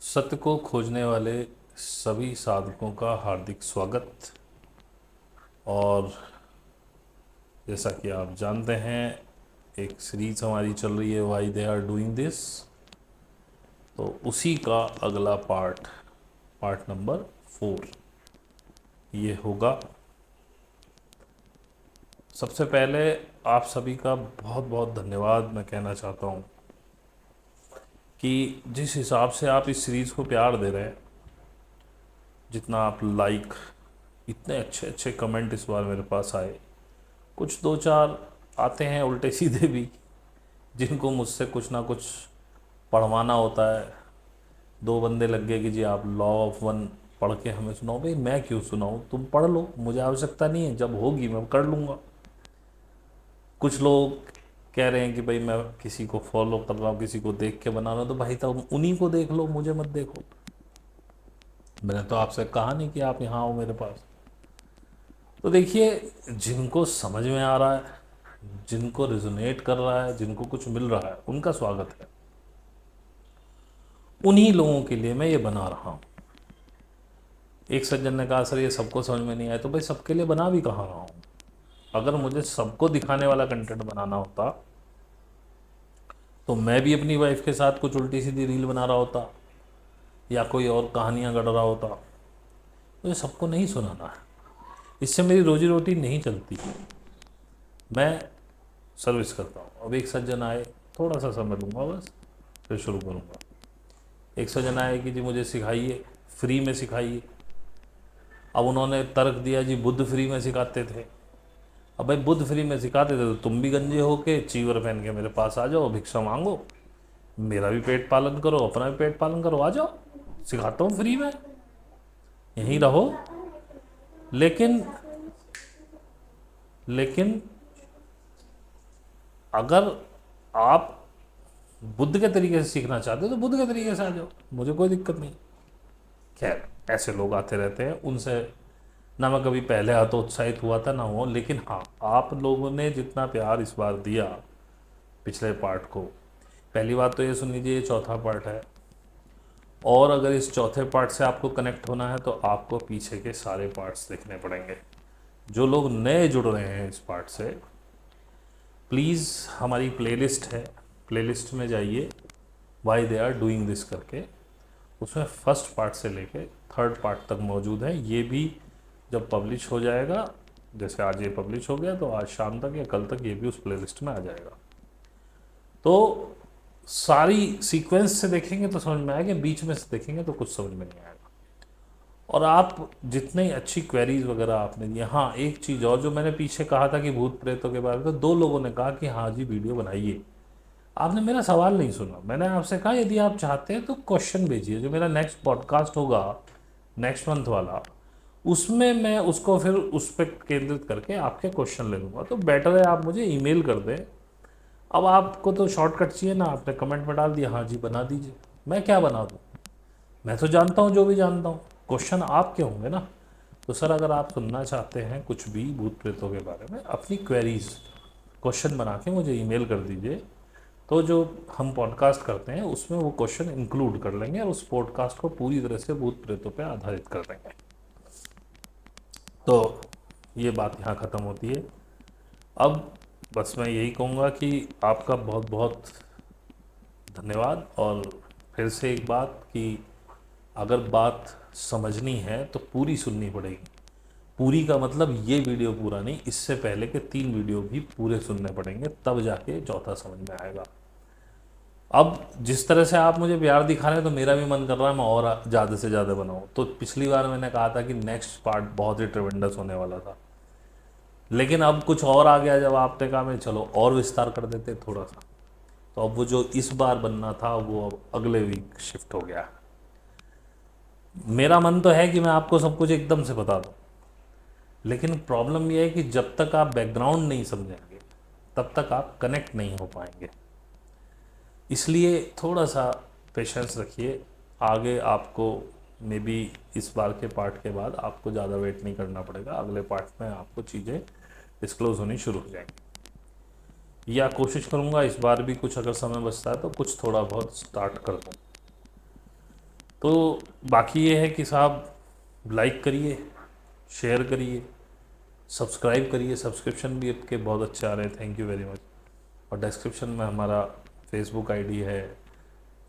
सत्य को खोजने वाले सभी साधकों का हार्दिक स्वागत। और जैसा कि आप जानते हैं, एक सीरीज हमारी चल रही है why they are doing this. तो उसी का अगला पार्ट, पार्ट नंबर 4 ये होगा। सबसे पहले आप सभी का बहुत बहुत धन्यवाद मैं कहना चाहता हूँ कि जिस हिसाब से आप इस सीरीज़ को प्यार दे रहे हैं, जितना आप लाइक, इतने अच्छे अच्छे कमेंट इस बार मेरे पास आए। कुछ दो चार आते हैं उल्टे सीधे भी, जिनको मुझसे कुछ ना कुछ पढ़वाना होता है। दो बंदे लग गए कि जी आप लॉ ऑफ वन पढ़ के हमें सुनाओ। भाई मैं क्यों सुनाऊं, तुम पढ़ लो, मुझे आवश्यकता नहीं है, जब होगी मैं कर लूँगा। कुछ लोग कह रहे हैं कि भाई मैं किसी को फॉलो कर रहा हूँ, किसी को देख के बना रहा हूँ, तो भाई तब उन्हीं को देख लो, मुझे मत देखो। मैंने तो आपसे कहा नहीं कि आप यहाँ आओ मेरे पास। तो देखिए, जिनको समझ में आ रहा है, जिनको रिजोनेट कर रहा है, जिनको कुछ मिल रहा है, उनका स्वागत है। उन्हीं लोगों के लिए मैं ये बना रहा हूँ। एक सज्जन ने कहा सर ये सबको समझ में नहीं आया, तो भाई सबके लिए बना भी कहाँ रहा हूँ। अगर मुझे सबको दिखाने वाला कंटेंट बनाना होता तो मैं भी अपनी वाइफ के साथ कुछ उल्टी सीधी रील बना रहा होता या कोई और कहानियाँ गढ़ रहा होता। मुझे सबको नहीं सुनाना है, इससे मेरी रोजी रोटी नहीं चलती। मैं सर्विस करता हूँ। अब एक सज्जन आए, थोड़ा सा समय लूँगा बस, फिर शुरू करूँगा। एक सज्जन आए कि जी मुझे सिखाइए, फ्री में सिखाइए। अब उन्होंने तर्क दिया जी बुद्ध फ्री में सिखाते थे। अब भाई बुद्ध फ्री में सिखाते थे तो तुम भी गंजे होके चीवर पहन के मेरे पास आ जाओ, भिक्षा मांगो, मेरा भी पेट पालन करो, अपना भी पेट पालन करो, आ जाओ, सिखाता हूँ फ्री में, यहीं रहो। लेकिन लेकिन अगर आप बुद्ध के तरीके से सीखना चाहते हो तो बुद्ध के तरीके से आ जाओ, मुझे कोई दिक्कत नहीं। खैर, ऐसे लोग आते रहते हैं, उनसे ना मैं कभी पहले हतोत्साहित हुआ था ना हो। लेकिन हाँ, आप लोगों ने जितना प्यार इस बार दिया पिछले पार्ट को, पहली बात तो ये सुन लीजिए, ये चौथा पार्ट है। और अगर इस चौथे पार्ट से आपको कनेक्ट होना है तो आपको पीछे के सारे पार्ट्स देखने पड़ेंगे। जो लोग नए जुड़ रहे हैं इस पार्ट से, प्लीज़ हमारी प्लेलिस्ट है, प्लेलिस्ट में जाइए, why they are doing this करके। उसमें फर्स्ट पार्ट से लेके थर्ड पार्ट तक मौजूद है। ये भी जब पब्लिश हो जाएगा, जैसे आज ये पब्लिश हो गया, तो आज शाम तक या कल तक ये भी उस प्लेलिस्ट में आ जाएगा। तो सारी सीक्वेंस से देखेंगे तो समझ में आएगा, बीच में से देखेंगे तो कुछ समझ में नहीं आएगा। और आप जितनी अच्छी क्वेरीज वगैरह आपने दी। हाँ, एक चीज़ और जो मैंने पीछे कहा था कि भूत प्रेतों के बारे में, तो दो लोगों ने कहा कि हाँ जी वीडियो बनाइए। आपने मेरा सवाल नहीं सुना। मैंने आपसे कहा यदि आप चाहते हैं तो क्वेश्चन भेजिए, जो मेरा नेक्स्ट पॉडकास्ट होगा नेक्स्ट मंथ वाला, उसमें मैं उसको फिर उस पर केंद्रित करके आपके क्वेश्चन ले लूँगा। तो बेटर है आप मुझे ईमेल कर दें। अब आपको तो शॉर्टकट चाहिए ना, आपने कमेंट में डाल दिया हाँ जी बना दीजिए, मैं क्या बना दूँ। मैं तो जानता हूँ जो भी जानता हूँ, क्वेश्चन आपके होंगे ना। तो सर अगर आप सुनना चाहते हैं कुछ भी भूत प्रेतों के बारे में, अपनी क्वेरीज क्वेश्चन बना के मुझे ईमेल कर दीजिए। तो जो हम पॉडकास्ट करते हैं उसमें वो क्वेश्चन इंक्लूड कर लेंगे और उस पॉडकास्ट को पूरी तरह से भूत प्रेतों पे आधारित कर देंगे। तो ये बात यहाँ ख़त्म होती है। अब बस मैं यही कहूँगा कि आपका बहुत बहुत धन्यवाद। और फिर से एक बात कि अगर बात समझनी है तो पूरी सुननी पड़ेगी। पूरी का मतलब ये वीडियो पूरा नहीं, इससे पहले के 3 वीडियो भी पूरे सुनने पड़ेंगे, तब जाके चौथा समझ में आएगा। अब जिस तरह से आप मुझे प्यार दिखा रहे हैं तो मेरा भी मन कर रहा है मैं और ज़्यादा से ज़्यादा बनाऊँ। तो पिछली बार मैंने कहा था कि नेक्स्ट पार्ट बहुत ही ट्रेमेंडस होने वाला था, लेकिन अब कुछ और आ गया। जब आपने कहा मैं चलो और विस्तार कर देते थोड़ा सा, तो अब वो जो इस बार बनना था वो अब अगले वीक शिफ्ट हो गया। मेरा मन तो है कि मैं आपको सब कुछ एकदम से बता दूं, लेकिन प्रॉब्लम यह है कि जब तक आप बैकग्राउंड नहीं समझेंगे तब तक आप कनेक्ट नहीं हो पाएंगे। इसलिए थोड़ा सा पेशेंस रखिए। आगे आपको मे बी इस बार के पार्ट के बाद आपको ज़्यादा वेट नहीं करना पड़ेगा, अगले पार्ट में आपको चीज़ें डिस्क्लोज होनी शुरू हो जाएंगी। या कोशिश करूँगा इस बार भी कुछ अगर समय बचता है तो कुछ थोड़ा बहुत स्टार्ट कर दूँ। तो बाकी ये है कि साहब लाइक करिए, शेयर करिए, सब्सक्राइब करिए। सब्सक्रिप्शन भी आपके बहुत अच्छे आ रहे हैं, थैंक यू वेरी मच। और डिस्क्रिप्शन में हमारा फेसबुक आईडी है,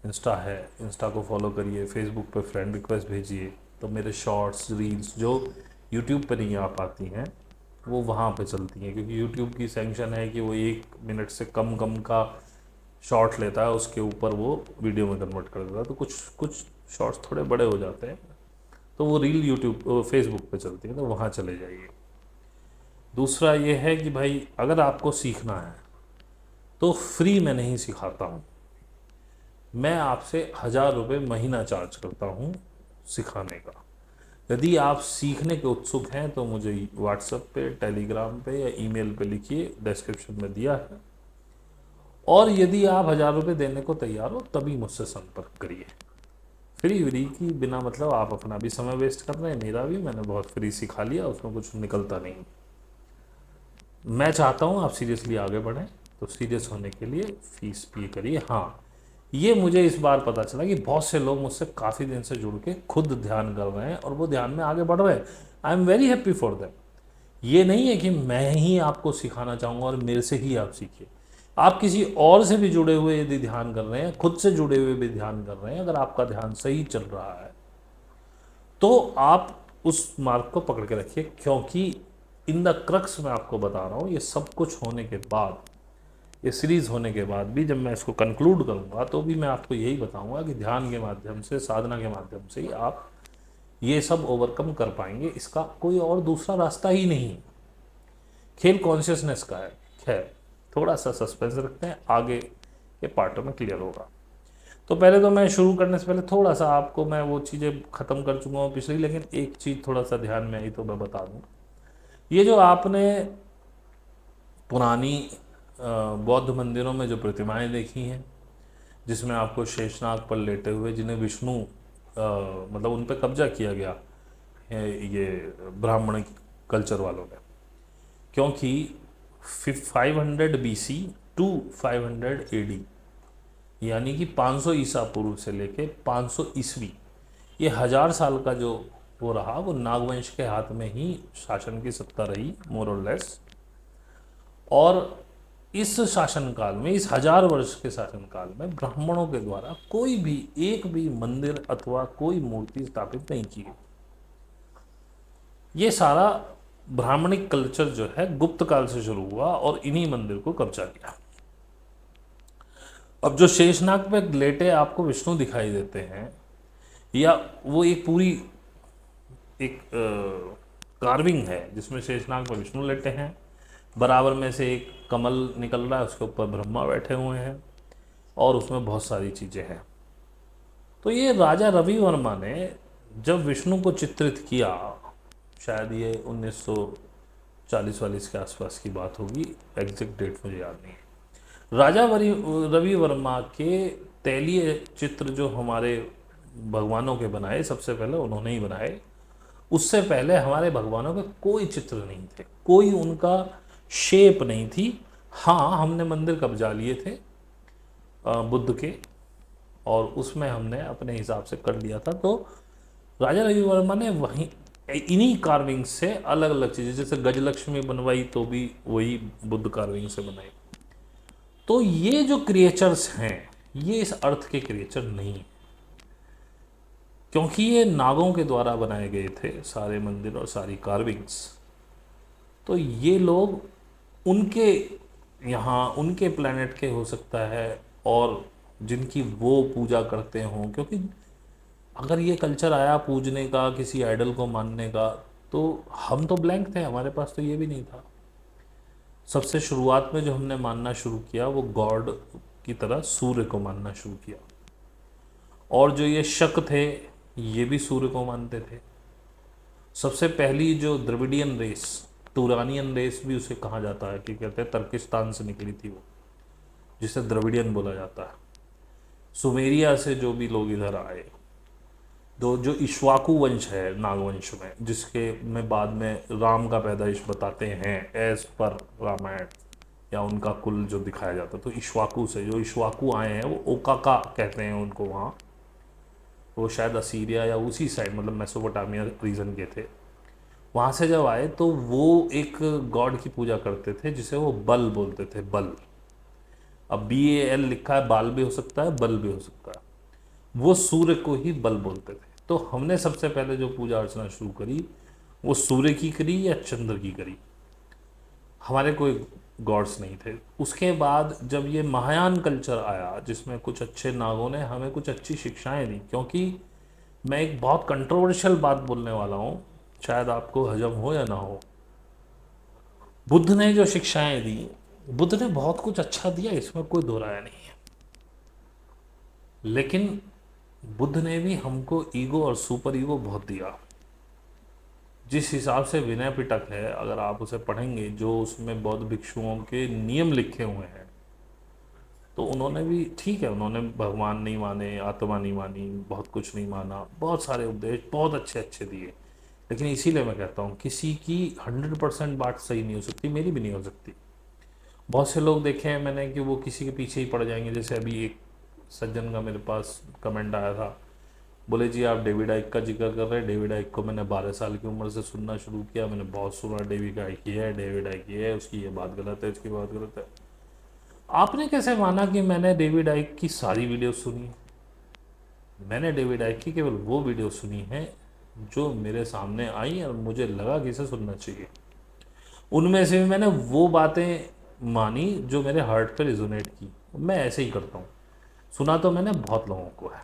इंस्टा है, इंस्टा को फॉलो करिए, फेसबुक पे फ्रेंड रिक्वेस्ट भेजिए। तो मेरे शॉर्ट्स रील्स जो यूट्यूब पे नहीं आ पाती हैं वो वहाँ पे चलती हैं, क्योंकि यूट्यूब की सैंक्शन है कि वो 1 मिनट से कम कम का शॉर्ट लेता है, उसके ऊपर वो वीडियो में कन्वर्ट कर देता है। तो कुछ कुछ शॉर्ट्स थोड़े बड़े हो जाते हैं, तो वो रील यूट्यूब फेसबुक पे चलती है, तो वहाँ चले जाइए। दूसरा ये है कि भाई अगर आपको सीखना है तो फ्री में नहीं सिखाता हूँ, मैं आपसे 1,000 रुपये महीना चार्ज करता हूँ सिखाने का। यदि आप सीखने के उत्सुक हैं तो मुझे व्हाट्सएप पे, टेलीग्राम पे या ईमेल पे लिखिए, डिस्क्रिप्शन में दिया है। और यदि आप 1,000 रुपये देने को तैयार हो तभी मुझसे संपर्क करिए। फ्री व्री की बिना मतलब आप अपना भी समय वेस्ट कर रहे हैं, मेरा भी। मैंने बहुत फ्री सिखा लिया, उसमें कुछ निकलता नहीं। मैं चाहता हूँ आप सीरियसली आगे बढ़ें, तो सीरियस होने के लिए फीस पे करिए। हाँ, ये मुझे इस बार पता चला कि बहुत से लोग मुझसे काफ़ी दिन से जुड़ के खुद ध्यान कर रहे हैं और वो ध्यान में आगे बढ़ रहे हैं। I am very happy for them. ये नहीं है कि मैं ही आपको सिखाना चाहूँगा और मेरे से ही आप सीखिए। आप किसी और से भी जुड़े हुए यदि ध्यान कर रहे हैं, खुद से जुड़े हुए भी ध्यान कर रहे हैं, अगर आपका ध्यान सही चल रहा है तो आप उस मार्ग को पकड़ के रखिए। क्योंकि इन द क्रक्स मैं आपको बता रहा हूँ, ये सब कुछ होने के बाद, ये सीरीज़ होने के बाद भी जब मैं इसको कंक्लूड करूँगा तो भी मैं आपको यही बताऊँगा कि ध्यान के माध्यम से, साधना के माध्यम से ही आप ये सब ओवरकम कर पाएंगे। इसका कोई और दूसरा रास्ता ही नहीं। खेल कॉन्शियसनेस का है। खैर, थोड़ा सा सस्पेंस रखते हैं, आगे के पार्टों में क्लियर होगा। तो पहले तो मैं शुरू करने से पहले थोड़ा सा आपको, मैं वो चीज़ें ख़त्म कर चुका हूँ पिछली, लेकिन एक चीज़ थोड़ा सा ध्यान में आई तो मैं बता दूँ। ये जो आपने पुरानी बौद्ध मंदिरों में जो प्रतिमाएं देखी हैं, जिसमें आपको शेषनाग पर लेटे हुए, जिन्हें विष्णु मतलब उन पर कब्जा किया गया है ये ब्राह्मण कल्चर वालों ने, क्योंकि 500 BC टू 500 AD, यानी कि 500 ईसा पूर्व से लेके 500 ईस्वी, ये 1,000 साल का जो वो रहा, वो नागवंश के हाथ में ही शासन की सत्ता रही, मोर और लेस। और इस शासनकाल में, इस 1,000 वर्ष के शासनकाल में, ब्राह्मणों के द्वारा कोई भी एक भी मंदिर अथवा कोई मूर्ति स्थापित नहीं की गई। ये सारा ब्राह्मणिक कल्चर जो है गुप्त काल से शुरू हुआ और इन्हीं मंदिर को कब्जा किया। अब जो शेषनाग पे लेटे आपको विष्णु दिखाई देते हैं, या वो एक पूरी एक कार्विंग है जिसमें शेषनाग पर विष्णु लेटे हैं, बराबर में से एक कमल निकल रहा है, उसके ऊपर ब्रह्मा बैठे हुए हैं, और उसमें बहुत सारी चीज़ें हैं। तो ये राजा रवि वर्मा ने जब विष्णु को चित्रित किया, शायद ये 1940-40 के आसपास की बात होगी, एग्जैक्ट डेट मुझे याद नहीं है। राजा रवि वर्मा के तैलीय चित्र जो हमारे भगवानों के बनाए, सबसे पहले उन्होंने ही बनाए। उससे पहले हमारे भगवानों के कोई चित्र नहीं थे, कोई उनका शेप नहीं थी। हाँ, हमने मंदिर कब्जा लिए थे बुद्ध के, और उसमें हमने अपने हिसाब से कर लिया था। तो राजा रवि वर्मा ने वहीं इन्हीं कार्विंग से अलग अलग चीज़ें, जैसे गजलक्ष्मी बनवाई तो भी वही बुद्ध कार्विंग से बनाई। तो ये जो क्रिएचर्स हैं, ये इस अर्थ के क्रिएचर नहीं है, क्योंकि ये नागों के द्वारा बनाए गए थे सारे मंदिर और सारी कार्विंग्स। तो ये लोग उनके यहाँ, उनके प्लेनेट के हो सकता है, और जिनकी वो पूजा करते हों। क्योंकि अगर ये कल्चर आया पूजने का, किसी आइडल को मानने का, तो हम तो ब्लैंक थे, हमारे पास तो ये भी नहीं था। सबसे शुरुआत में जो हमने मानना शुरू किया वो गॉड की तरह सूर्य को मानना शुरू किया। और जो ये शक थे, ये भी सूर्य को मानते थे। सबसे पहली जो द्रविडियन रेस, टूरानियन रेस भी उसे कहा जाता है, कि कहते हैं तर्किस्तान से निकली थी वो, जिसे द्रविडियन बोला जाता है। सुमेरिया से जो भी लोग इधर आए, जो इक्ष्वाकु वंश है नागवंश में, जिसके में बाद में राम का पैदाइश बताते हैं एज पर रामायण, या उनका कुल जो दिखाया जाता है। तो इश्वाकू से, जो इश्वाकू आए हैं वो ओकाका कहते हैं उनको वहाँ, वो शायद असीरिया या उसी साइड मतलब मेसोपोटामिया रीजन के थे। वहाँ से जब आए तो वो एक गॉड की पूजा करते थे जिसे वो बल बोलते थे, बल। अब BAL लिखा है, बाल भी हो सकता है, बल भी हो सकता है। वो सूर्य को ही बल बोलते थे। तो हमने सबसे पहले जो पूजा अर्चना शुरू करी वो सूर्य की करी या चंद्र की करी। हमारे कोई गॉड्स नहीं थे। उसके बाद जब ये महायान कल्चर आया जिसमें कुछ अच्छे नागों ने हमें कुछ अच्छी शिक्षाएं दी, क्योंकि मैं एक बहुत कंट्रोवर्शियल बात बोलने वाला हूँ, शायद आपको हजम हो या ना हो। बुद्ध ने जो शिक्षाएं दी, बुद्ध ने बहुत कुछ अच्छा दिया, इसमें कोई दो राय नहीं है। लेकिन बुद्ध ने भी हमको ईगो और सुपर ईगो बहुत दिया। जिस हिसाब से विनय पिटक है, अगर आप उसे पढ़ेंगे, जो उसमें बौद्ध भिक्षुओं के नियम लिखे हुए हैं, तो उन्होंने भी ठीक है, उन्होंने भगवान नहीं माने, आत्मा नहीं मानी, बहुत कुछ नहीं माना, बहुत सारे उपदेश बहुत अच्छे अच्छे दिए। लेकिन इसीलिए मैं कहता हूँ किसी की 100% बात सही नहीं हो सकती, मेरी भी नहीं हो सकती। बहुत से लोग देखे हैं मैंने कि वो किसी के पीछे ही पड़ जाएंगे। जैसे अभी एक सज्जन का मेरे पास कमेंट आया था, बोले जी आप डेविड आइक का जिक्र कर रहे हैं। डेविड आइक को मैंने 12 साल की उम्र से सुनना शुरू किया, मैंने बहुत सुना, डेविड आइक ये है, डेविड आइक ये है, उसकी ये बात गलत है, उसकी बात गलत है। आपने कैसे माना कि मैंने डेविड आइक की सारी वीडियो सुनी? मैंने डेविड आइक की केवल वो वीडियो सुनी है जो मेरे सामने आई और मुझे लगा कि इसे सुनना चाहिए। उनमें से भी मैंने वो बातें मानी जो मेरे हार्ट पे रिजोनेट की। मैं ऐसे ही करता हूँ। सुना तो मैंने बहुत लोगों को है।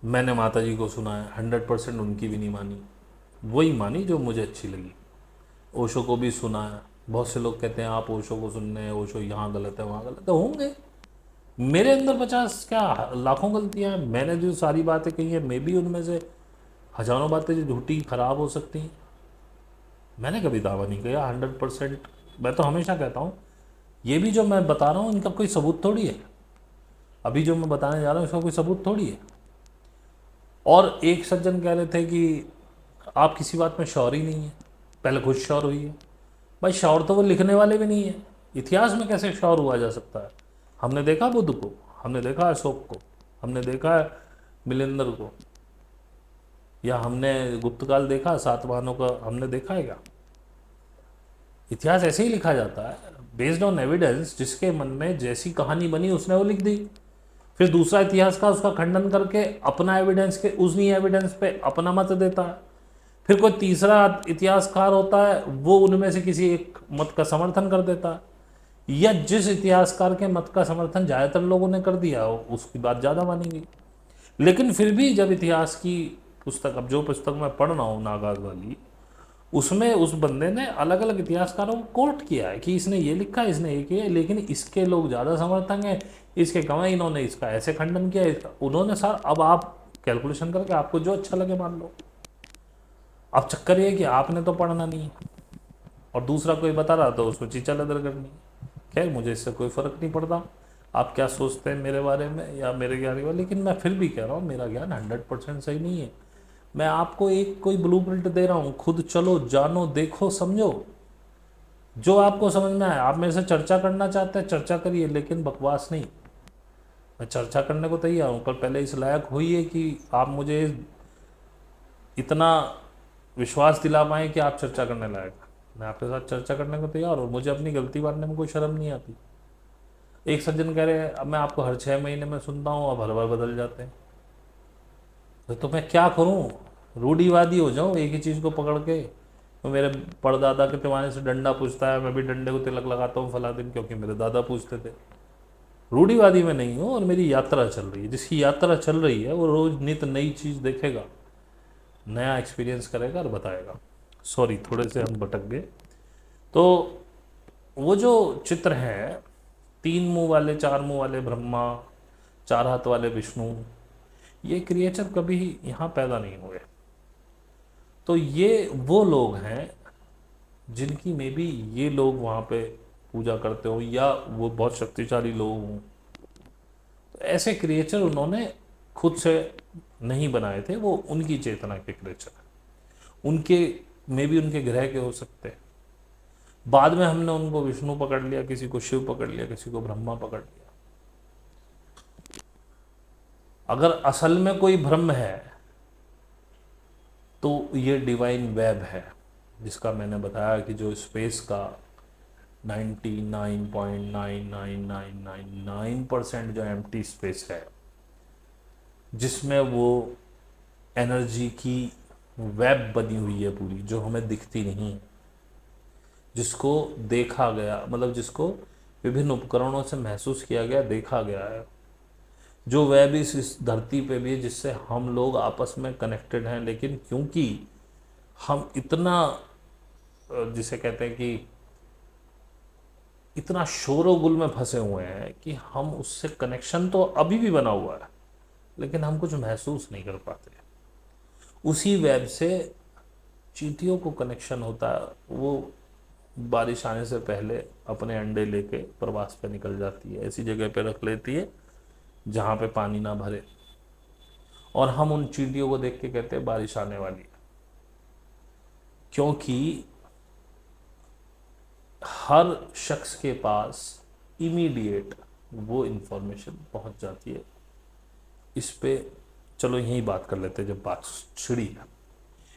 मैंने माता जी को सुना है, 100% उनकी भी नहीं मानी, वही मानी जो मुझे अच्छी लगी। ओशो को भी सुना है। बहुत से लोग कहते हैं आप ओशो को सुनने हैं, ओशो यहाँ गलत है वहाँ गलत है, होंगे। मेरे अंदर 50 क्या लाखों गलतियाँ हैं। मैंने जो सारी बातें कही हैं, मे भी उनमें से हजारों बातें जो झूठी खराब हो सकती हैं। मैंने कभी दावा नहीं किया 100%। मैं तो हमेशा कहता हूँ ये भी जो मैं बता रहा हूँ इनका कोई सबूत थोड़ी है। अभी जो मैं बताने जा रहा हूँ इसका कोई सबूत थोड़ी है। और एक सज्जन कह रहे थे कि आप किसी बात में श्योर ही नहीं है, पहले खुद श्योर हुई है। भाई श्योर तो वो लिखने वाले भी नहीं है, इतिहास में कैसे श्योर हुआ जा सकता है? हमने देखा बुद्ध को, हमने देखा अशोक को, हमने देखा मिलिंदर को, या हमने गुप्तकाल देखा, सातवाहनों का हमने देखा है क्या? इतिहास ऐसे ही लिखा जाता है, बेस्ड ऑन एविडेंस। जिसके मन में जैसी कहानी बनी उसने वो लिख दी। फिर दूसरा इतिहासकार उसका खंडन करके अपना एविडेंस के उसी एविडेंस पे अपना मत देता है। फिर कोई तीसरा इतिहासकार होता है, वो उनमें से किसी एक मत का समर्थन कर देता है, या जिस इतिहासकार के मत का समर्थन ज़्यादातर लोगों ने कर दिया उसकी बात ज़्यादा मानी गई। लेकिन फिर भी जब इतिहास की पुस्तक, अब जो पुस्तक मैं पढ़ रहा हूँ नागाज वाली, उसमें उस बंदे ने अलग अलग इतिहासकारों को कोट किया है कि इसने ये लिखा, इसने ये किया, लेकिन इसके लोग ज़्यादा समर्थक हैं, इसके कम है, इन्होंने इसका ऐसे खंडन किया, इसका उन्होंने। सर अब आप कैलकुलेशन करके आपको जो अच्छा लगे मान लो। अब चक्कर ये कि आपने तो पढ़ना नहीं है और दूसरा कोई बता रहा तो उसको चीचा लदर करनी। खैर मुझे इससे कोई फ़र्क नहीं पड़ता आप क्या सोचते हैं मेरे बारे में या मेरे ज्ञान के बारे में, लेकिन मैं फिर भी कह रहा हूँ मेरा ज्ञान 100% सही नहीं है। मैं आपको एक कोई ब्लूप्रिंट दे रहा हूँ, खुद चलो, जानो, देखो, समझो, जो आपको समझ में आए। आप मेरे से चर्चा करना चाहते हैं चर्चा करिए, लेकिन बकवास नहीं। मैं चर्चा करने को तैयार हूँ, पर पहले इस लायक होइए कि आप मुझे इतना विश्वास दिला पाएँ कि आप चर्चा करने लायक। मैं आपके साथ चर्चा करने को तैयार हूँ, मुझे अपनी गलती मानने में कोई शर्म नहीं आती। एक सज्जन कह रहे हैं अब मैं आपको हर 6 महीने में सुनता हूँ, अब हर बार बदल जाते हैं। तो मैं क्या करूँ? रूढ़िवादी हो जाऊँ एक ही चीज़ को पकड़ के? तो मेरे परदादा के पैमाने से डंडा पूछता है, मैं भी डंडे को तिलक लगाता हूँ फला दिन, क्योंकि मेरे दादा पूछते थे। रूढ़िवादी में नहीं हूँ, और मेरी यात्रा चल रही है। जिसकी यात्रा चल रही है वो रोज़ नित नई चीज़ देखेगा, नया एक्सपीरियंस करेगा और बताएगा। सॉरी थोड़े से हम भटक गए। तो वो जो चित्र है, 3 मुंह वाले, 4 मुंह वाले ब्रह्मा, 4 हाथ वाले विष्णु, ये क्रिएचर कभी यहाँ पैदा नहीं हुए। तो ये वो लोग हैं जिनकी मे बी ये लोग वहाँ पे पूजा करते हो, या वो बहुत शक्तिशाली लोग हों। तो ऐसे क्रिएचर उन्होंने खुद से नहीं बनाए थे, वो उनकी चेतना के क्रिएचर, उनके मे बी उनके ग्रह के हो सकते हैं। बाद में हमने उनको विष्णु पकड़ लिया, किसी को शिव पकड़ लिया, किसी को ब्रह्मा पकड़ लिया। अगर असल में कोई ब्रह्म है तो ये डिवाइन वेब है, जिसका मैंने बताया कि जो स्पेस का 99.99999% जो एम्प्टी स्पेस है, जिसमें वो एनर्जी की वेब बनी हुई है पूरी, जो हमें दिखती नहीं है, जिसको देखा गया, मतलब जिसको विभिन्न उपकरणों से महसूस किया गया, देखा गया है, जो वेब इस धरती पे भी है, जिससे हम लोग आपस में कनेक्टेड हैं। लेकिन क्योंकि हम इतना, जिसे कहते हैं कि इतना शोरोगुल में फंसे हुए हैं कि हम उससे कनेक्शन तो अभी भी बना हुआ है, लेकिन हम कुछ महसूस नहीं कर पाते। उसी वेब से चींटियों को कनेक्शन होता है, वो बारिश आने से पहले अपने अंडे लेके प्रवास पे निकल जाती है, ऐसी जगह पे रख लेती है जहाँ पे पानी ना भरे, और हम उन चींटियों को देख के कहते हैं बारिश आने वाली है, क्योंकि हर शख्स के पास इमीडिएट वो इंफॉर्मेशन पहुंच जाती है। इस पे चलो यही बात कर लेते हैं, जब बात छिड़ी है।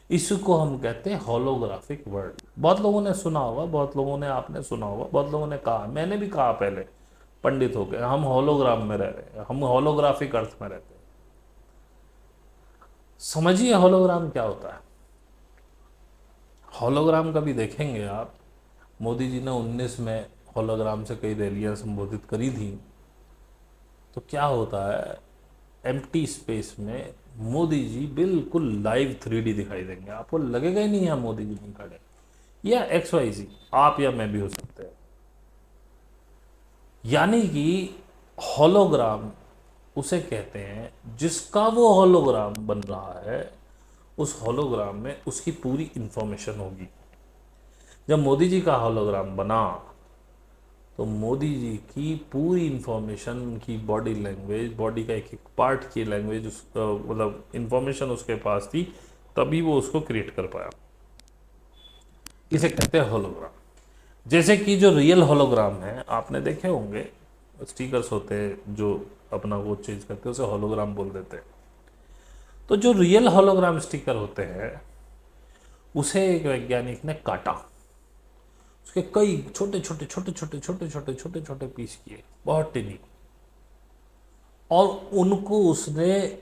इसको हम कहते हैं होलोग्राफिक वर्ल्ड। बहुत लोगों ने सुना होगा, बहुत लोगों ने, आपने सुना होगा, बहुत लोगों ने कहा, मैंने भी कहा पहले पंडित हो गए, हम होलोग्राम में रह रहे हैं, हम होलोग्राफिक अर्थ में रहते हैं। समझिए होलोग्राम क्या होता है। होलोग्राम कभी देखेंगे आप, मोदी जी ने 19 में होलोग्राम से कई रैलियां संबोधित करी थी। तो क्या होता है, एम्प्टी स्पेस में मोदी जी बिल्कुल लाइव 3D दिखाई देंगे, आपको लगेगा ही नहीं है मोदी जी नहीं खड़े, या XYZ, आप या मैं भी हो सकते हैं। यानी कि होलोग्राम उसे कहते हैं जिसका वो होलोग्राम बन रहा है, उस होलोग्राम में उसकी पूरी इंफॉर्मेशन होगी। जब मोदी जी का होलोग्राम बना तो मोदी जी की पूरी इंफॉर्मेशन, उनकी बॉडी लैंग्वेज, बॉडी का एक एक पार्ट की लैंग्वेज, मतलब इंफॉर्मेशन उसके पास थी, तभी वो उसको क्रिएट कर पाया। इसे कहते हैं होलोग्राम। जैसे कि जो रियल होलोग्राम है, आपने देखे होंगे, स्टिकर्स होते हैं जो अपना वो चेंज करते हैं, उसे होलोग्राम बोल देते हैं। तो जो रियल होलोग्राम स्टिकर होते हैं, उसे एक वैज्ञानिक ने काटा, उसके कई छोटे छोटे छोटे छोटे छोटे छोटे छोटे छोटे पीस किए, बहुत टिनी, और उनको उसने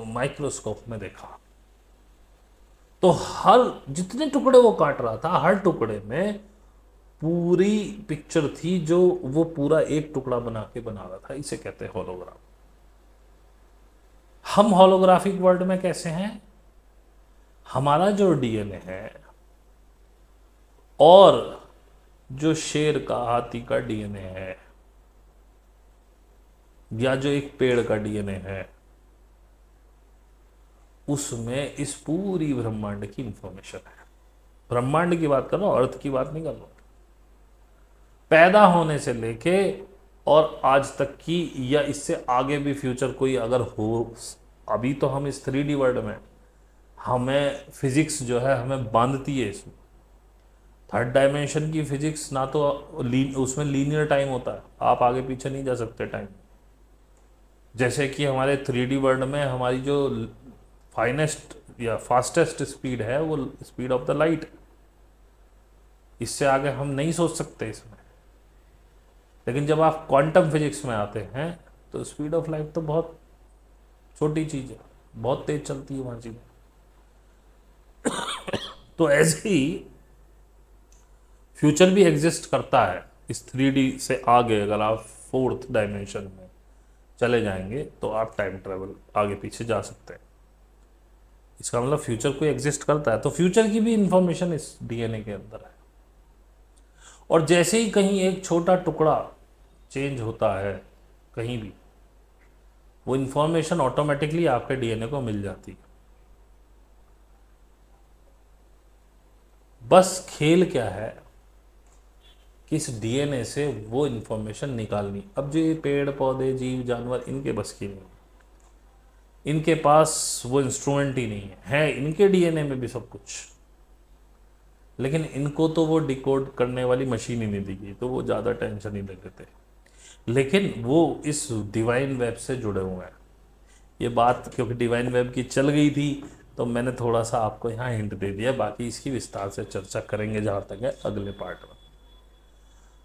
माइक्रोस्कोप में देखा। तो हर जितने टुकड़े वो काट रहा था, हर टुकड़े में पूरी पिक्चर थी, जो वो पूरा एक टुकड़ा बना के बना रहा था। इसे कहते हैं होलोग्राम। हम होलोग्राफिक वर्ल्ड में कैसे हैं, हमारा जो डीएनए है और जो शेर का, हाथी का डीएनए है, या जो एक पेड़ का डीएनए है, उसमें इस पूरी ब्रह्मांड की इंफॉर्मेशन है। ब्रह्मांड की बात कर रहा हूं, अर्थ की बात नहीं कर रहा हूं। पैदा होने से लेके और आज तक की, या इससे आगे भी फ्यूचर कोई अगर हो, अभी तो हम इस 3D वर्ल्ड में, हमें फिजिक्स जो है हमें बांधती है इसमें। थर्ड डायमेंशन की फिजिक्स ना तो उसमें लीनियर टाइम होता है, आप आगे पीछे नहीं जा सकते टाइम। जैसे कि हमारे 3D वर्ल्ड में हमारी जो फाइनेस्ट या फास्टेस्ट स्पीड है, वो स्पीड ऑफ द लाइट, इससे आगे हम नहीं सोच सकते इसमें। लेकिन जब आप क्वांटम फिजिक्स में आते हैं तो स्पीड ऑफ लाइट तो बहुत छोटी चीज़ है, बहुत तेज चलती है वहाँ चीज़ें। तो ऐसे ही फ्यूचर भी एग्जिस्ट करता है इस 3D से आगे। अगर आप 4th डायमेंशन में चले जाएंगे तो आप टाइम ट्रेवल आगे पीछे जा सकते हैं। इसका मतलब फ्यूचर कोई एग्जिस्ट करता है, तो फ्यूचर की भी इंफॉर्मेशन इस डीएनए के अंदर है। और जैसे ही कहीं एक छोटा टुकड़ा चेंज होता है कहीं भी, वो इंफॉर्मेशन ऑटोमेटिकली आपके डीएनए को मिल जाती है। बस खेल क्या है कि इस डीएनए से वो इंफॉर्मेशन निकालनी। अब जो ये पेड़ पौधे, जीव जानवर, इनके बस की नहीं, इनके पास वो इंस्ट्रूमेंट ही नहीं है, इनके डीएनए में भी सब कुछ, लेकिन इनको तो वो डिकोड करने वाली मशीन ही नहीं दी गई, तो वो ज़्यादा टेंशन ही लेते थे। लेकिन वो इस डिवाइन वेब से जुड़े हुए हैं। ये बात क्योंकि डिवाइन वेब की चल गई थी, तो मैंने थोड़ा सा आपको यहाँ हिंट दे दिया, बाकी इसकी विस्तार से चर्चा करेंगे जहाँ तक है अगले पार्ट में।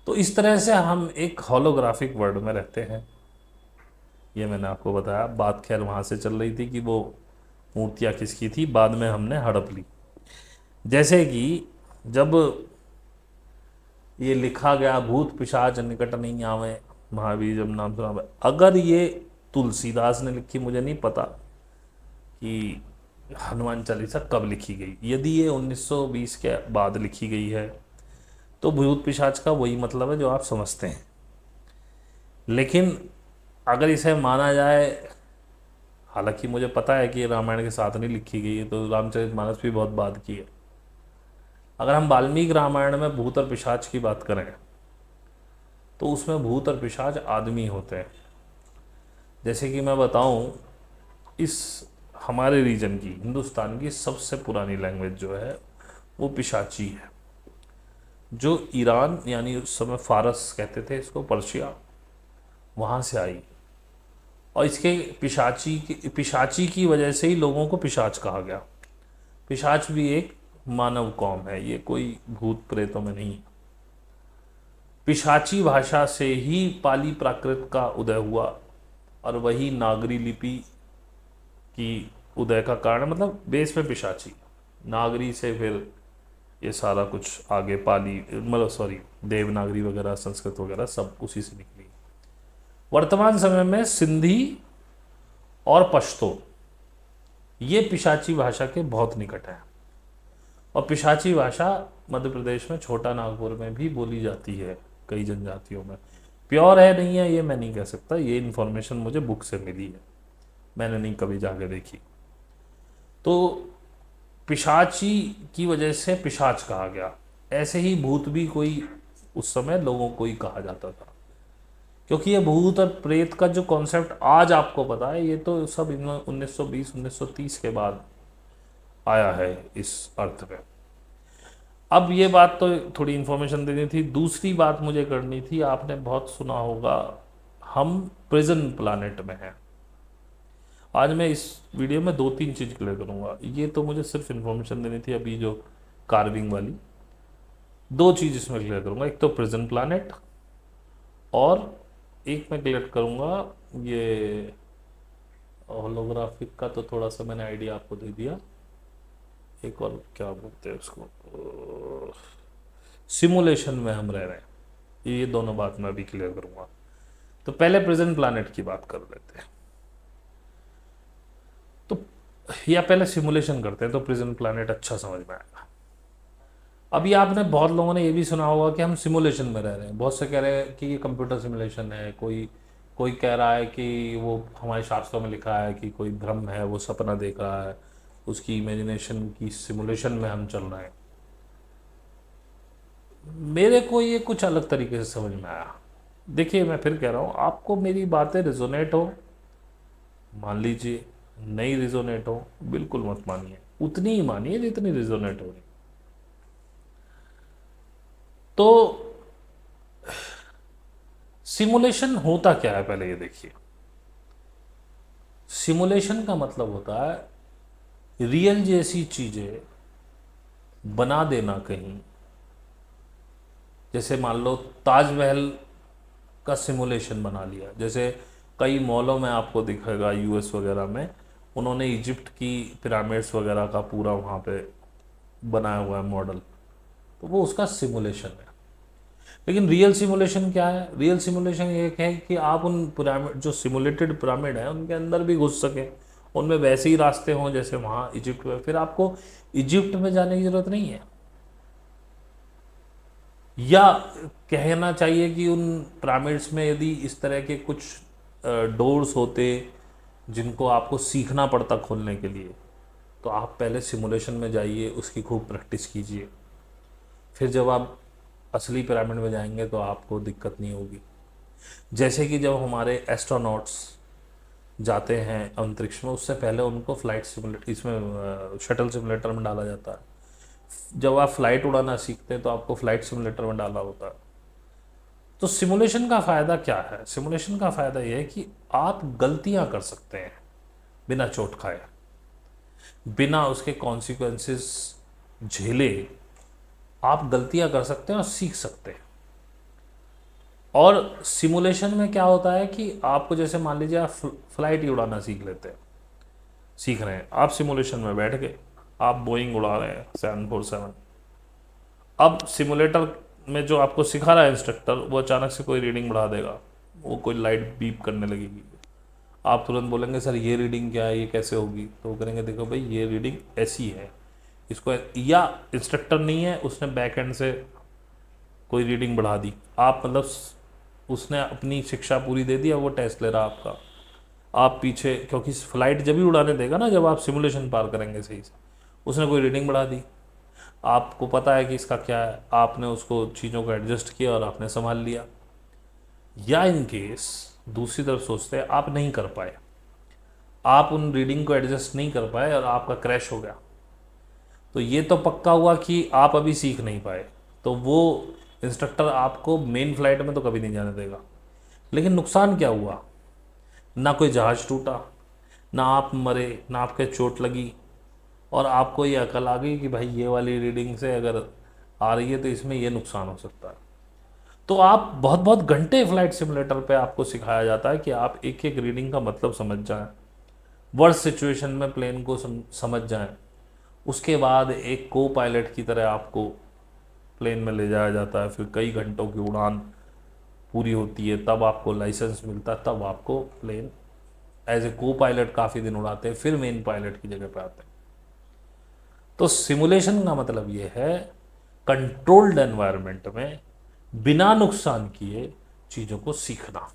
तो इस तरह से हम एक होलोग्राफिक वर्ल्ड में रहते हैं, ये मैंने आपको बताया। बात खैर वहाँ से चल रही थी कि वो मूर्तियाँ किसकी थी, बाद में हमने हड़प ली। जैसे कि जब ये लिखा गया भूत पिशाच निकट नहीं आवे महावीर जब नाम सुना, अगर ये तुलसीदास ने लिखी, मुझे नहीं पता कि हनुमान चालीसा कब लिखी गई। यदि ये 1920 के बाद लिखी गई है तो भूत पिशाच का वही मतलब है जो आप समझते हैं। लेकिन अगर इसे माना जाए, हालांकि मुझे पता है कि ये रामायण के साथ नहीं लिखी गई है, तो रामचरितमानस भी बहुत बाद की है। अगर हम वाल्मीकि रामायण में भूत और पिशाच की बात करें तो उसमें भूत और पिशाच आदमी होते हैं। जैसे कि मैं बताऊं, इस हमारे रीजन की, हिंदुस्तान की सबसे पुरानी लैंग्वेज जो है वो पिशाची है, जो ईरान यानी उस समय फारस कहते थे इसको, पर्शिया, वहाँ से आई। और इसके पिशाची की वजह से ही लोगों को पिशाच कहा गया। पिशाच भी एक मानव कौम है, ये कोई भूत प्रेतों में नहीं है। पिशाची भाषा से ही पाली प्राकृत का उदय हुआ, और वही नागरी लिपि की उदय का कारण, मतलब बेस में पिशाची, नागरी से फिर ये सारा कुछ आगे पाली, मतलब सॉरी, देवनागरी वगैरह, संस्कृत वगैरह सब उसी से निकली। वर्तमान समय में सिंधी और पश्तो ये पिशाची भाषा के बहुत निकट है, और पिशाची भाषा मध्य प्रदेश में छोटा नागपुर में भी बोली जाती है कई जनजातियों में। प्योर है नहीं है ये मैं नहीं कह सकता, ये इन्फॉर्मेशन मुझे बुक से मिली है, मैंने नहीं कभी जाके देखी। तो पिशाची की वजह से पिशाच कहा गया। ऐसे ही भूत भी कोई उस समय लोगों को ही कहा जाता था, क्योंकि ये भूत और प्रेत का जो कॉन्सेप्ट आज आपको पता है, ये तो सब 1920-1930 के बाद आया है इस अर्थ में। अब ये बात तो थोड़ी इन्फॉर्मेशन देनी थी। दूसरी बात मुझे करनी थी, आपने बहुत सुना होगा हम प्रिजन प्लानेट में हैं। आज मैं इस वीडियो में 2-3 चीज़ क्लियर करूँगा। ये तो मुझे सिर्फ इन्फॉर्मेशन देनी थी, अभी जो कार्विंग वाली 2 चीज़ इसमें क्लियर करूँगा। एक तो प्रिजन प्लानेट, और एक मैं क्लियर करूँगा ये होलोग्राफिक का, तो थोड़ा सा मैंने आइडिया आपको दे दिया। एक और क्या बोलते हैं उसको, सिमुलेशन में हम रह रहे हैं, ये दोनों बात मैं अभी क्लियर करूँगा। तो पहले प्रिजन प्लानेट की बात कर लेते हैं, तो या पहले सिमुलेशन करते हैं, तो प्रिजन प्लानेट अच्छा समझ में आएगा। अभी आपने बहुत लोगों ने ये भी सुना होगा कि हम सिमुलेशन में रह रहे हैं। बहुत से कह रहे हैं कि ये कंप्यूटर सिमुलेशन है, कोई कोई कह रहा है कि वो हमारे शास्त्रों में लिखा है कि कोई भ्रम है, वो सपना देख रहा है, उसकी इमेजिनेशन की सिमुलेशन में हम चल रहे हैं। मेरे को ये कुछ अलग तरीके से समझ में आया। देखिए, मैं फिर कह रहा हूँ, आपको मेरी बातें रिजोनेट हो मान लीजिए, नहीं रिजोनेट हो बिल्कुल मत मानिए, उतनी ही मानिए जितनी रिजोनेट हो रही। तो सिमुलेशन होता क्या है, पहले ये देखिए। सिमुलेशन का मतलब होता है रियल जैसी चीजें बना देना कहीं। जैसे मान लो ताजमहल का सिमुलेशन बना लिया, जैसे कई मॉलों में आपको दिखेगा यूएस वगैरह में, उन्होंने इजिप्ट की पिरामिड्स वगैरह का पूरा वहाँ पे बनाया हुआ है मॉडल, तो वो उसका सिमुलेशन है। लेकिन रियल सिमुलेशन क्या है? रियल सिमुलेशन ये है कि आप उन पिरामिड, जो सिमुलेटेड पिरामिड है, उनके अंदर भी घुस सके, उनमें वैसे ही रास्ते हों जैसे वहाँ इजिप्ट में। फिर आपको इजिप्ट में जाने की ज़रूरत नहीं है, या कहना चाहिए कि उन पिरामिड्स में यदि इस तरह के कुछ डोर्स होते जिनको आपको सीखना पड़ता खोलने के लिए, तो आप पहले सिमुलेशन में जाइए, उसकी खूब प्रैक्टिस कीजिए, फिर जब आप असली पिरामिड में जाएंगे तो आपको दिक्कत नहीं होगी। जैसे कि जब हमारे एस्ट्रोनॉट्स जाते हैं अंतरिक्ष में, उससे पहले उनको फ्लाइट सिमुलेटर, इसमें शटल सिमुलेटर में डाला जाता है, जब आप फ्लाइट उड़ाना सीखते हैं तो आपको फ्लाइट सिमुलेटर में डाला होता है। तो सिमुलेशन का फ़ायदा क्या है? सिमुलेशन का फ़ायदा यह है कि आप गलतियां कर सकते हैं बिना चोट खाए, बिना उसके कॉन्सिक्वेंसेस झेले आप गलतियां कर सकते हैं और सीख सकते हैं। और सिमुलेशन में क्या होता है कि आपको, जैसे मान लीजिए आप फ्लाइट ही उड़ाना सीख रहे हैं, आप सिमुलेशन में बैठ गए, आप बोइंग उड़ा रहे हैं 747। अब सिमुलेटर में जो आपको सिखा रहा है इंस्ट्रक्टर, वो अचानक से कोई रीडिंग बढ़ा देगा, वो कोई लाइट बीप करने लगेगी, आप तुरंत बोलेंगे सर ये रीडिंग क्या है, ये कैसे होगी? तो वो करेंगे देखो भाई ये रीडिंग ऐसी है, इसको, या इंस्ट्रक्टर नहीं है, उसने बैक एंड से कोई रीडिंग बढ़ा दी, आप मतलब उसने अपनी शिक्षा पूरी दे दी, अब वो टेस्ट ले रहा आपका, आप पीछे, क्योंकि फ्लाइट जब भी उड़ाने देगा ना, जब आप सिमुलेशन पार करेंगे सही से, उसने कोई रीडिंग बढ़ा दी, आपको पता है कि इसका क्या है, आपने उसको चीज़ों को एडजस्ट किया और आपने संभाल लिया। या इन केस दूसरी तरफ सोचते हैं, आप नहीं कर पाए, आप उन रीडिंग को एडजस्ट नहीं कर पाए और आपका क्रैश हो गया, तो ये तो पक्का हुआ कि आप अभी सीख नहीं पाए, तो वो इंस्ट्रक्टर आपको मेन फ्लाइट में तो कभी नहीं जाने देगा। लेकिन नुकसान क्या हुआ? ना कोई जहाज़ टूटा, ना आप मरे, ना आपके चोट लगी, और आपको ये अकल आ गई कि भाई ये वाली रीडिंग से अगर आ रही है तो इसमें ये नुकसान हो सकता है। तो आप बहुत बहुत घंटे फ्लाइट सिमुलेटर पे आपको सिखाया जाता है कि आप एक एक रीडिंग का मतलब समझ जाएं, वर्स्ट सिचुएशन में प्लेन को समझ जाएं, उसके बाद एक को पायलट की तरह आपको प्लेन में ले जाया जाता है, फिर कई घंटों की उड़ान पूरी होती है, तब आपको लाइसेंस मिलता है, तब आपको प्लेन एज ए को पायलट काफ़ी दिन उड़ाते हैं, फिर मेन पायलट की जगह पे आते हैं। तो सिमुलेशन का मतलब ये है कंट्रोल्ड एनवायरनमेंट में बिना नुकसान किए चीज़ों को सीखना,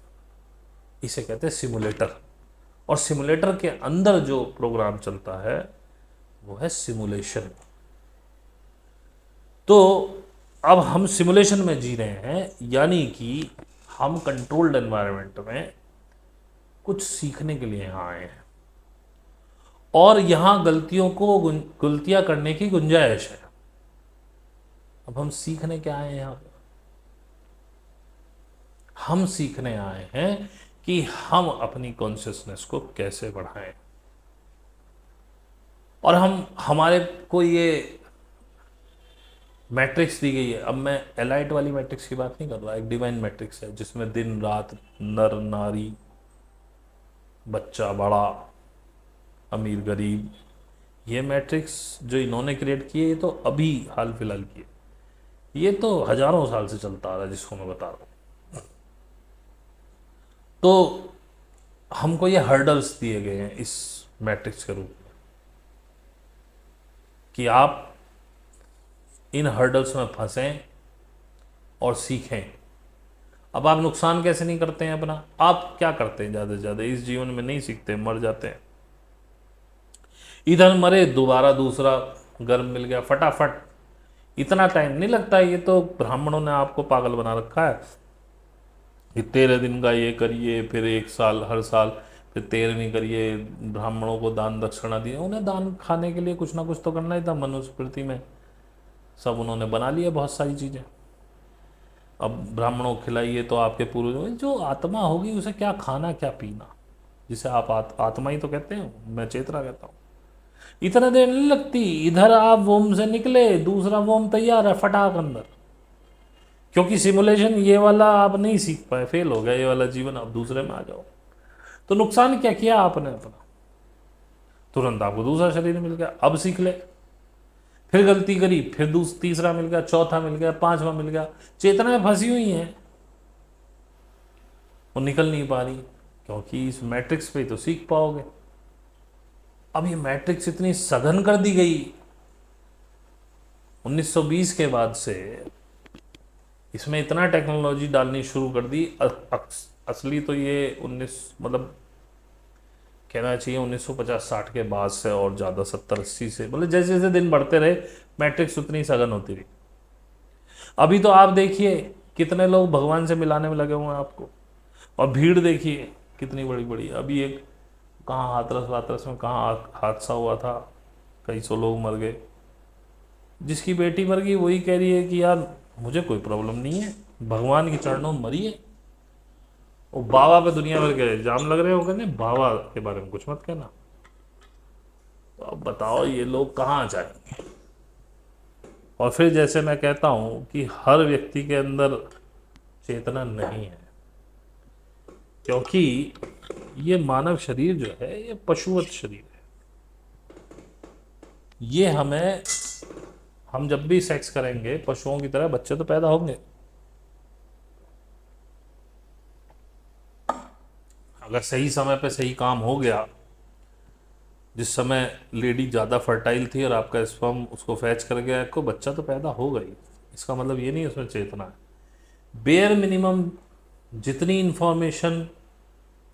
इसे कहते हैं सिमुलेटर। और सिमुलेटर के अंदर जो प्रोग्राम चलता है वो है सिमुलेशन। तो अब हम सिमुलेशन में जी रहे हैं, यानी कि हम कंट्रोल्ड एनवायरनमेंट में कुछ सीखने के लिए यहाँ आए हैं, और यहाँ गलतियां करने की गुंजाइश है। अब हम सीखने क्या आए हैं यहाँ पे? हम सीखने आए हैं कि हम अपनी कॉन्शियसनेस को कैसे बढ़ाएं, और हम, हमारे को ये मैट्रिक्स दी गई है। अब मैं एलाइट वाली मैट्रिक्स की बात नहीं कर रहा, एक डिवाइन मैट्रिक्स है जिसमें दिन रात, नर नारी, बच्चा बड़ा, अमीर गरीब, ये मैट्रिक्स जो इन्होंने क्रिएट की है, ये तो अभी हाल फिलहाल की है, ये तो हजारों साल से चलता आ रहा है जिसको मैं बता रहा हूँ। तो हमको ये हर्डल्स दिए गए हैं इस मैट्रिक्स के रूप में कि आप इन हर्डल्स में फंसें और सीखें। अब आप नुकसान कैसे नहीं करते हैं अपना? आप क्या करते हैं ज़्यादा से ज़्यादा इस जीवन में? नहीं सीखते, मर जाते हैं। इधर मरे, दोबारा दूसरा गर्म मिल गया फटाफट, इतना टाइम नहीं लगता है। ये तो ब्राह्मणों ने आपको पागल बना रखा है कि 13 दिन का ये करिए, फिर 1 साल, हर साल, फिर 13वीं करिए, ब्राह्मणों को दान दक्षिणा दिए। उन्हें दान खाने के लिए कुछ ना कुछ तो करना ही था, मनुस्मृति में सब उन्होंने बना लिया बहुत सारी चीज़ें। अब ब्राह्मणों को खिलाइए तो आपके पूर्वज, जो आत्मा होगी उसे क्या खाना क्या पीना, जिसे आप आत्मा ही तो कहते हैं, मैं चेतना कहता हूँ। इतना देर नहीं लगती, इधर आप वोम से निकले, दूसरा वोम तैयार है फटाक अंदर। क्योंकि सिमुलेशन ये वाला आप नहीं सीख पाए, फेल हो गया ये वाला जीवन, आप दूसरे में आ जाओ। तो नुकसान क्या किया आपने अपना? तुरंत आपको दूसरा शरीर मिल गया, अब सीख ले। फिर गलती करी, फिर तीसरा मिल गया, चौथा मिल गया, पांचवा मिल गया। चेतना में फंसी हुई है, वो निकल नहीं पा रही, क्योंकि इस मैट्रिक्स पे तो सीख पाओगे। अब ये मैट्रिक्स इतनी सघन कर दी गई 1920 के बाद से, इसमें इतना टेक्नोलॉजी डालनी शुरू कर दी। असली तो ये 19 मतलब कहना चाहिए 1950-60 के बाद से, और ज़्यादा 70-80 से, मतलब जैसे जैसे दिन बढ़ते रहे मैट्रिक्स उतनी सघन होती रही। अभी तो आप देखिए कितने लोग भगवान से मिलाने में लगे हुए हैं आपको, और भीड़ देखिए कितनी बड़ी बड़ी। अभी एक कहाँ हाथरस वाथरस में कहाँ हादसा हुआ था, कई सौ लोग मर गए। जिसकी बेटी मर गई वही कह रही है कि यार मुझे कोई प्रॉब्लम नहीं है, भगवान के चरणों में मरी है। वो बाबा पे दुनिया भर के इल्जाम लग रहे हो, कहने बाबा के बारे में कुछ मत कहना। तो अब बताओ ये लोग कहाँ जाएंगे। और फिर जैसे मैं कहता हूं कि हर व्यक्ति के अंदर चेतना नहीं है, क्योंकि ये मानव शरीर जो है ये पशुवत शरीर है। ये हम जब भी सेक्स करेंगे पशुओं की तरह बच्चे तो पैदा होंगे। अगर सही समय पे सही काम हो गया, जिस समय लेडी ज़्यादा फर्टाइल थी और आपका स्पर्म उसको फैच कर गया, को बच्चा तो पैदा होगा ही। इसका मतलब ये नहीं उसमें चेतना है। बेयर मिनिमम जितनी इंफॉर्मेशन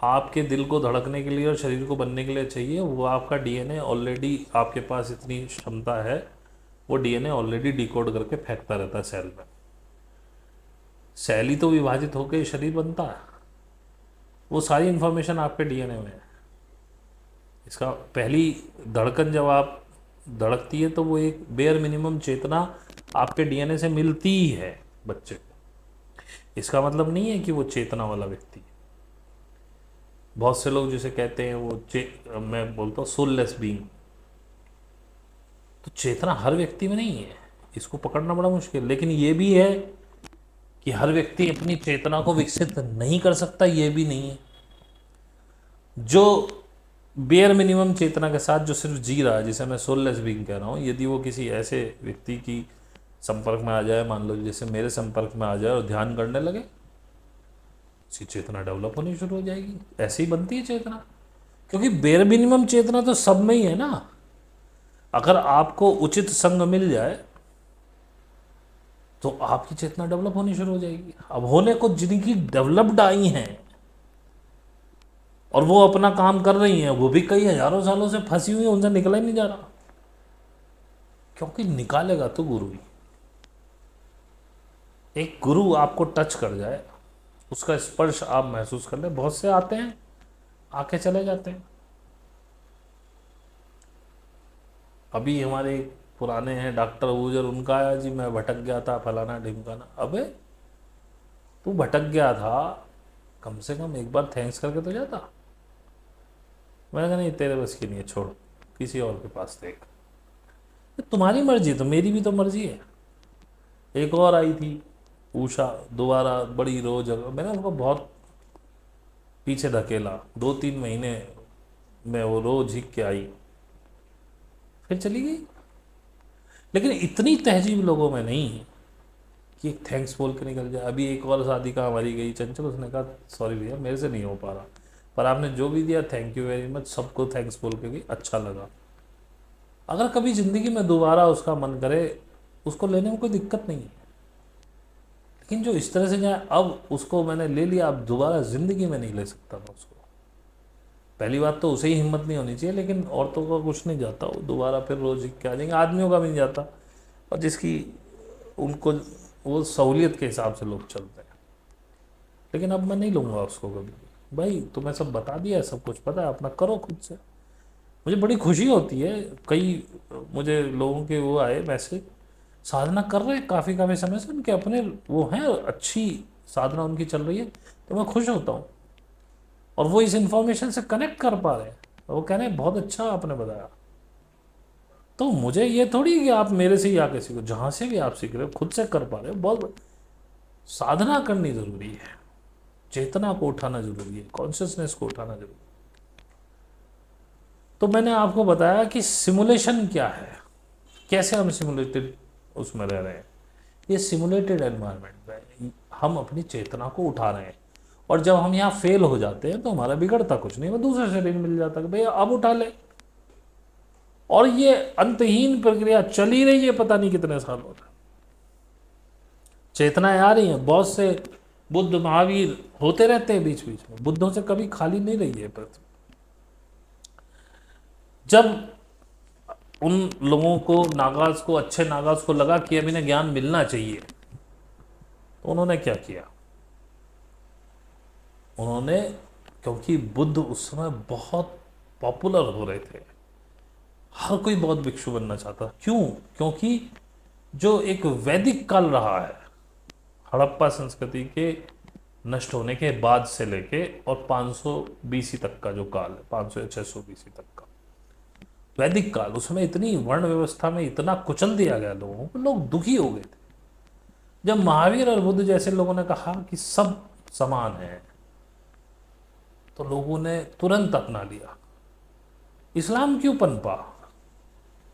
आपके दिल को धड़कने के लिए और शरीर को बनने के लिए चाहिए, वो आपका डीएनए ऑलरेडी, आपके पास इतनी क्षमता है, वो डीएनए ऑलरेडी डिकोड करके फेंकता रहता है सेल में। सेल ही तो विभाजित होकर शरीर बनता है, वो सारी इंफॉर्मेशन आपके डीएनए में है। इसका पहली धड़कन जब आप धड़कती है तो वो एक बेयर मिनिमम चेतना आपके डीएनए से मिलती ही है बच्चे को। इसका मतलब नहीं है कि वो चेतना वाला व्यक्ति है। बहुत से लोग जिसे कहते हैं वो मैं बोलता हूँ सोललेस बीइंग। तो चेतना हर व्यक्ति में नहीं है, इसको पकड़ना बड़ा मुश्किल। लेकिन ये भी है कि हर व्यक्ति अपनी चेतना को विकसित नहीं कर सकता, ये भी नहीं है। जो बेयर मिनिमम चेतना के साथ जो सिर्फ जी रहा है, जिसे मैं सोललेस बीइंग कह रहा हूँ, यदि वो किसी ऐसे व्यक्ति की संपर्क में आ जाए, मान लो जैसे मेरे संपर्क में आ जाए और ध्यान करने लगे, उसकी चेतना डेवलप होनी शुरू हो जाएगी। ऐसे ही बनती है चेतना, क्योंकि बेयर मिनिमम चेतना तो सब में ही है ना। अगर आपको उचित संग मिल जाए तो आपकी चेतना डेवलप होनी शुरू हो जाएगी। अब होने को जिनकी डेवलप्ड आई हैं और वो अपना काम कर रही हैं, वो भी कई हजारों सालों से फंसी हुई है, उनसे निकला ही नहीं जा रहा। क्योंकि निकालेगा तो गुरु ही। एक गुरु आपको टच कर जाए, उसका स्पर्श आप महसूस कर ले। बहुत से आते हैं, आके चले जाते हैं। अभी हमारे पुराने हैं डॉक्टर ऊजर, उनका आया जी मैं भटक गया था, फलाना ढिमकाना। अबे तू भटक गया था, कम से कम एक बार थैंक्स करके तो जाता। मैंने कहा नहीं तेरे बस की नहीं है, छोड़, किसी और के पास देख। तुम्हारी मर्जी, तो मेरी भी तो मर्जी है। एक और आई थी उषा, दोबारा बड़ी रोज, मैंने उनको बहुत पीछे धकेला, 2-3 महीने में वो रोज ही के आई, फिर चली गई। लेकिन इतनी तहजीब लोगों में नहीं कि एक थैंक्स बोल के निकल जाए। अभी एक और शादी का हमारी गई चंचल, उसने कहा सॉरी भैया मेरे से नहीं हो पा रहा, पर आपने जो भी दिया थैंक यू वेरी मच, सबको थैंक्स बोल के गई, अच्छा लगा। अगर कभी ज़िंदगी में दोबारा उसका मन करे, उसको लेने में कोई दिक्कत नहीं है। लेकिन जो इस तरह से जाए, अब उसको मैंने ले लिया, अब दोबारा ज़िंदगी में नहीं ले सकता मैं उसको। पहली बात तो उसे ही हिम्मत नहीं होनी चाहिए, लेकिन औरतों का कुछ नहीं जाता, वो दोबारा फिर रोज क्या जाएंगे, आदमियों का भी नहीं जाता। और जिसकी उनको वो सहूलियत के हिसाब से लोग चलते हैं। लेकिन अब मैं नहीं लूँगा उसको कभी। भाई तुम्हें सब बता दिया है, सब कुछ पता है, अपना करो खुद से। मुझे बड़ी खुशी होती है, कई मुझे लोगों के वो आए मैसेज, साधना कर रहे हैं काफ़ी काफ़ी समय से, उनके अपने वो हैं, अच्छी साधना उनकी चल रही है, तो मैं खुश होता हूँ। और वो इस इंफॉर्मेशन से कनेक्ट कर पा रहे हैं, वो कह रहे हैं बहुत अच्छा आपने बताया। तो मुझे ये थोड़ी कि आप मेरे से ही आके सीखो, जहाँ से भी आप सीख रहे हो खुद से कर पा रहे हो, बहुत साधना करनी ज़रूरी है। चेतना को उठाना जरूरी है, कॉन्शियसनेस को उठाना जरूरी है। तो मैंने आपको बताया कि सिमुलेशन क्या है, कैसे हम सिमुलेटेड उसमें रह रहे हैं। ये सिमुलेटेड एनवायरनमेंट है, हम अपनी चेतना को उठा रहे हैं। और जब हम यहाँ फेल हो जाते हैं तो हमारा बिगड़ता कुछ नहीं, वो दूसरा शरीर मिल जाता है कि भैया अब उठा ले। और ये अंतहीन प्रक्रिया चली रही है, पता नहीं कितने सालों तक चेतनाएं आ रही हैं। बहुत से बुद्ध महावीर होते रहते हैं बीच बीच में, बुद्धों से कभी खाली नहीं रही है पृथ्वी। जब उन लोगों को, नागाज को, अच्छे नागाज को लगा कि अब इन्हें ज्ञान मिलना चाहिए, तो उन्होंने क्या किया, उन्होंने, क्योंकि बुद्ध उस समय बहुत पॉपुलर हो रहे थे, हर कोई बहुत भिक्षु बनना चाहता। क्यों? क्योंकि जो एक वैदिक काल रहा है, हड़प्पा संस्कृति के नष्ट होने के बाद से लेके और 500 बीसी तक का जो काल है, 500 या 600 बीसी तक का वैदिक काल, उसमें इतनी वर्ण व्यवस्था में इतना कुचल दिया गया लोगों को, लोग दुखी हो गए थे। जब महावीर और बुद्ध जैसे लोगों ने कहा कि सब समान है, तो लोगों ने तुरंत अपना लिया। इस्लाम क्यों पनपा?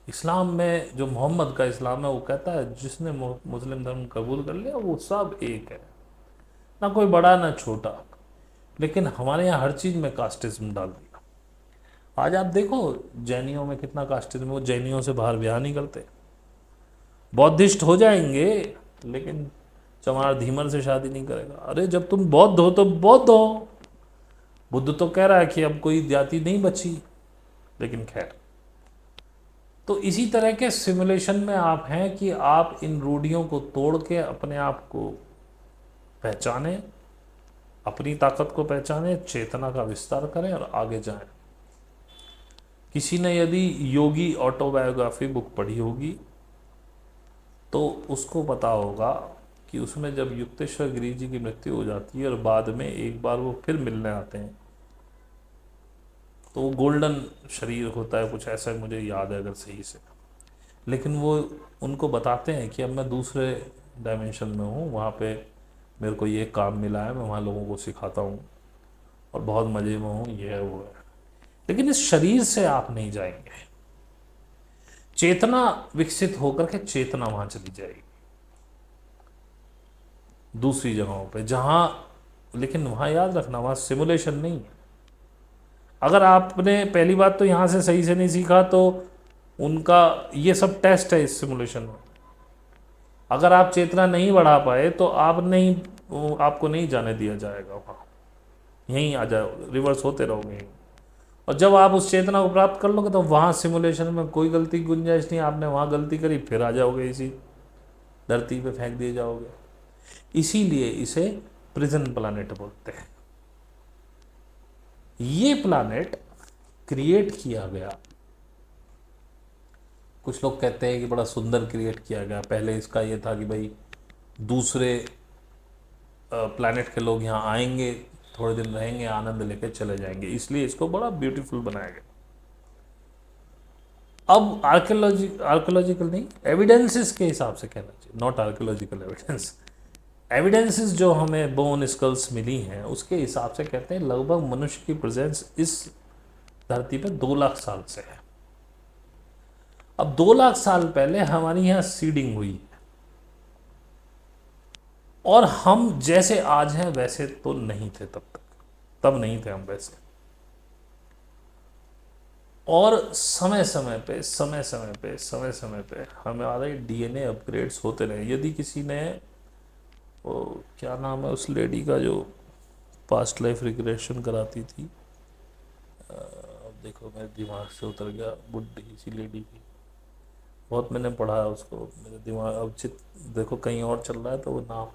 इस्लाम में जो मोहम्मद का इस्लाम है वो कहता है जिसने मुस्लिम धर्म कबूल कर लिया वो सब एक है, ना कोई बड़ा ना छोटा। लेकिन हमारे यहाँ हर चीज़ में कास्टिज्म डाल दिया। आज आप देखो जैनियों में कितना कास्टिज्म, वो जैनियों से बाहर ब्याह नहीं करते। बौद्धिस्ट हो जाएंगे लेकिन चमार धीमर से शादी नहीं करेगा। अरे जब तुम बौद्ध हो तो बौद्ध हो। बुद्ध तो कह रहा है कि अब कोई जाति नहीं बची, लेकिन खैर। तो इसी तरह के सिमुलेशन में आप हैं कि आप इन रूढ़ियों को तोड़ के अपने आप को पहचाने, अपनी ताकत को पहचाने, चेतना का विस्तार करें और आगे जाएं। किसी ने यदि योगी ऑटोबायोग्राफी बुक पढ़ी होगी तो उसको पता होगा कि उसमें जब युक्तेश्वर गिरी जी की मृत्यु हो जाती है और बाद में एक बार वो फिर मिलने आते हैं, तो वो गोल्डन शरीर होता है, कुछ ऐसा मुझे याद है अगर सही से। लेकिन वो उनको बताते हैं कि अब मैं दूसरे डायमेंशन में हूँ, वहाँ पे मेरे को ये काम मिला है, मैं वहाँ लोगों को सिखाता हूँ और बहुत मज़े में हूँ, ये है वो है। लेकिन इस शरीर से आप नहीं जाएंगे। चेतना विकसित होकर के चेतना वहाँ चली जाएगी दूसरी जगहों पे जहाँ, लेकिन वहाँ याद रखना वहाँ सिमुलेशन नहीं है। अगर आपने पहली बात तो यहाँ से सही से नहीं सीखा तो उनका ये सब टेस्ट है इस सिमुलेशन में। अगर आप चेतना नहीं बढ़ा पाए तो आप नहीं, आपको नहीं जाने दिया जाएगा वहाँ, यहीं आ जाओ, रिवर्स होते रहोगे। और जब आप उस चेतना को प्राप्त कर लोगे तो वहाँ सिमुलेशन में कोई गलती की गुंजाइश नहीं। आपने वहाँ गलती करी फिर आ जाओगे, इसी धरती पे फेंक दिए जाओगे। इसीलिए इसे प्रिजन प्लानेट बोलते हैं। ये प्लानेट क्रिएट किया गया, कुछ लोग कहते हैं कि बड़ा सुंदर क्रिएट किया गया। पहले इसका ये था कि भाई दूसरे प्लैनेट के लोग यहाँ आएंगे, थोड़े दिन रहेंगे, आनंद लेके चले जाएंगे, इसलिए इसको बड़ा ब्यूटीफुल बनाया गया। अब आर्कोलॉजिकल नहीं, एविडेंसेस के हिसाब से कहना चाहिए, नॉट आर्कोलॉजिकल एविडेंस। एविडेंसेस जो हमें बोन स्कल्स मिली हैं उसके हिसाब से कहते हैं लगभग मनुष्य की प्रेजेंस इस धरती पे 2 लाख साल से है। अब 2 लाख साल पहले हमारी यहाँ सीडिंग हुई और हम जैसे आज हैं वैसे तो नहीं थे तब नहीं थे हम वैसे। और समय समय पे हमारे डीएनए अपग्रेड्स होते रहे। यदि किसी ने, वो क्या नाम है उस लेडी का जो पास्ट लाइफ रिग्रेशन कराती थी, अब देखो मेरे दिमाग से उतर गया, बुढ़ी सी लेडी की, बहुत मैंने पढ़ा है उसको, मेरे दिमाग अब देखो कहीं और चल रहा है तो वो नाम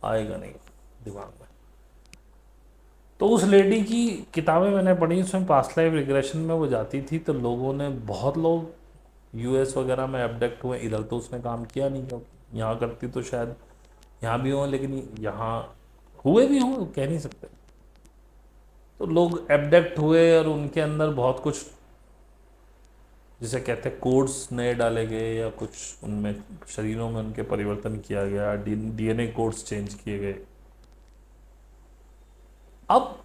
आएगा नहीं दिमाग में। तो उस लेडी की किताबें मैंने पढ़ी, उसमें पास्ट लाइफ रिग्रेशन में वो जाती थी तो लोगों ने, बहुत लोग यूएस वगैरह में एबडक्ट हुए। इधर तो उसने काम किया नहीं, क्योंकि यहाँ करती तो शायद यहाँ भी हों, लेकिन यहाँ हुए भी हों कह नहीं सकते। तो लोग एबडक्ट हुए और उनके अंदर बहुत कुछ, जिसे कहते हैं कोड्स नए डाले गए या कुछ उनमें शरीरों में उनके परिवर्तन किया गया, डीएनए कोड्स चेंज किए गए। अब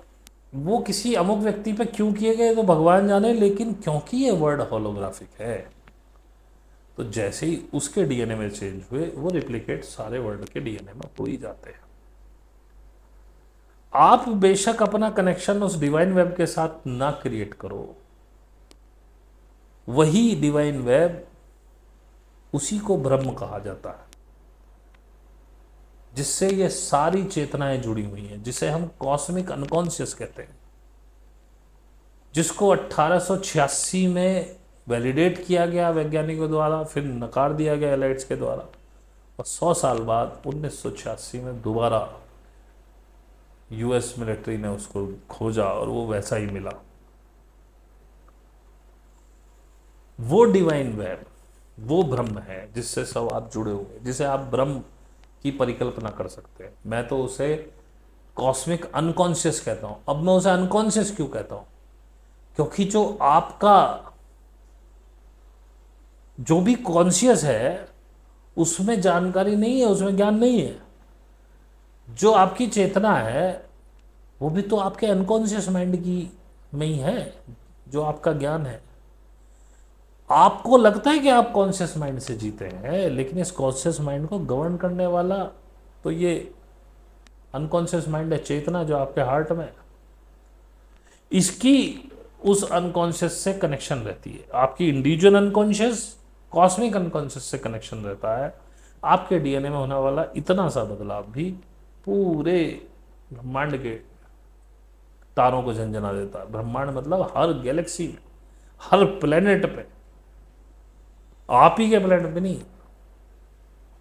वो किसी अमुक व्यक्ति पे क्यों किए गए तो भगवान जाने, लेकिन क्योंकि ये वर्ड होलोग्राफिक है तो जैसे ही उसके डीएनए में चेंज हुए वो रिप्लिकेट सारे वर्ड के डीएनए में हो ही जाते हैं। आप बेशक अपना कनेक्शन उस डिवाइन वेब के साथ ना क्रिएट करो, वही डिवाइन वेब, उसी को ब्रह्म कहा जाता है, जिससे ये सारी चेतनाएं जुड़ी हुई हैं, जिसे हम कॉस्मिक अनकॉन्शियस कहते हैं, जिसको 1886 में वैलिडेट किया गया वैज्ञानिकों द्वारा, फिर नकार दिया गया एलाइट्स के द्वारा, और 100 साल बाद 1986 में दोबारा यूएस मिलिट्री ने उसको खोजा और वो वैसा ही मिला। वो डिवाइन वेब वो ब्रह्म है जिससे सब आप जुड़े हुए, जिसे आप ब्रह्म की परिकल्पना कर सकते हैं। मैं तो उसे कॉस्मिक अनकॉन्शियस कहता हूं। अब मैं उसे अनकॉन्शियस क्यों कहता हूं? क्योंकि जो आपका जो भी कॉन्शियस है उसमें जानकारी नहीं है, उसमें ज्ञान नहीं है। जो आपकी चेतना है वो भी तो आपके अनकॉन्शियस माइंड की में ही है। जो आपका ज्ञान है, आपको लगता है कि आप कॉन्शियस माइंड से जीते हैं, लेकिन इस कॉन्शियस माइंड को गवर्न करने वाला तो ये अनकॉन्शियस माइंड है, चेतना जो आपके हार्ट में है। इसकी उस अनकॉन्शियस से कनेक्शन रहती है। आपकी इंडिविजुअल अनकॉन्शियस कॉस्मिक अनकॉन्शियस से कनेक्शन रहता है। आपके डीएनए में होने वाला इतना सा बदलाव भी पूरे ब्रह्मांड के तारों को झंझना देता है। ब्रह्मांड मतलब हर गैलेक्सी में, हर प्लेनेट पे, आप ही के प्लेनेट पे नहीं।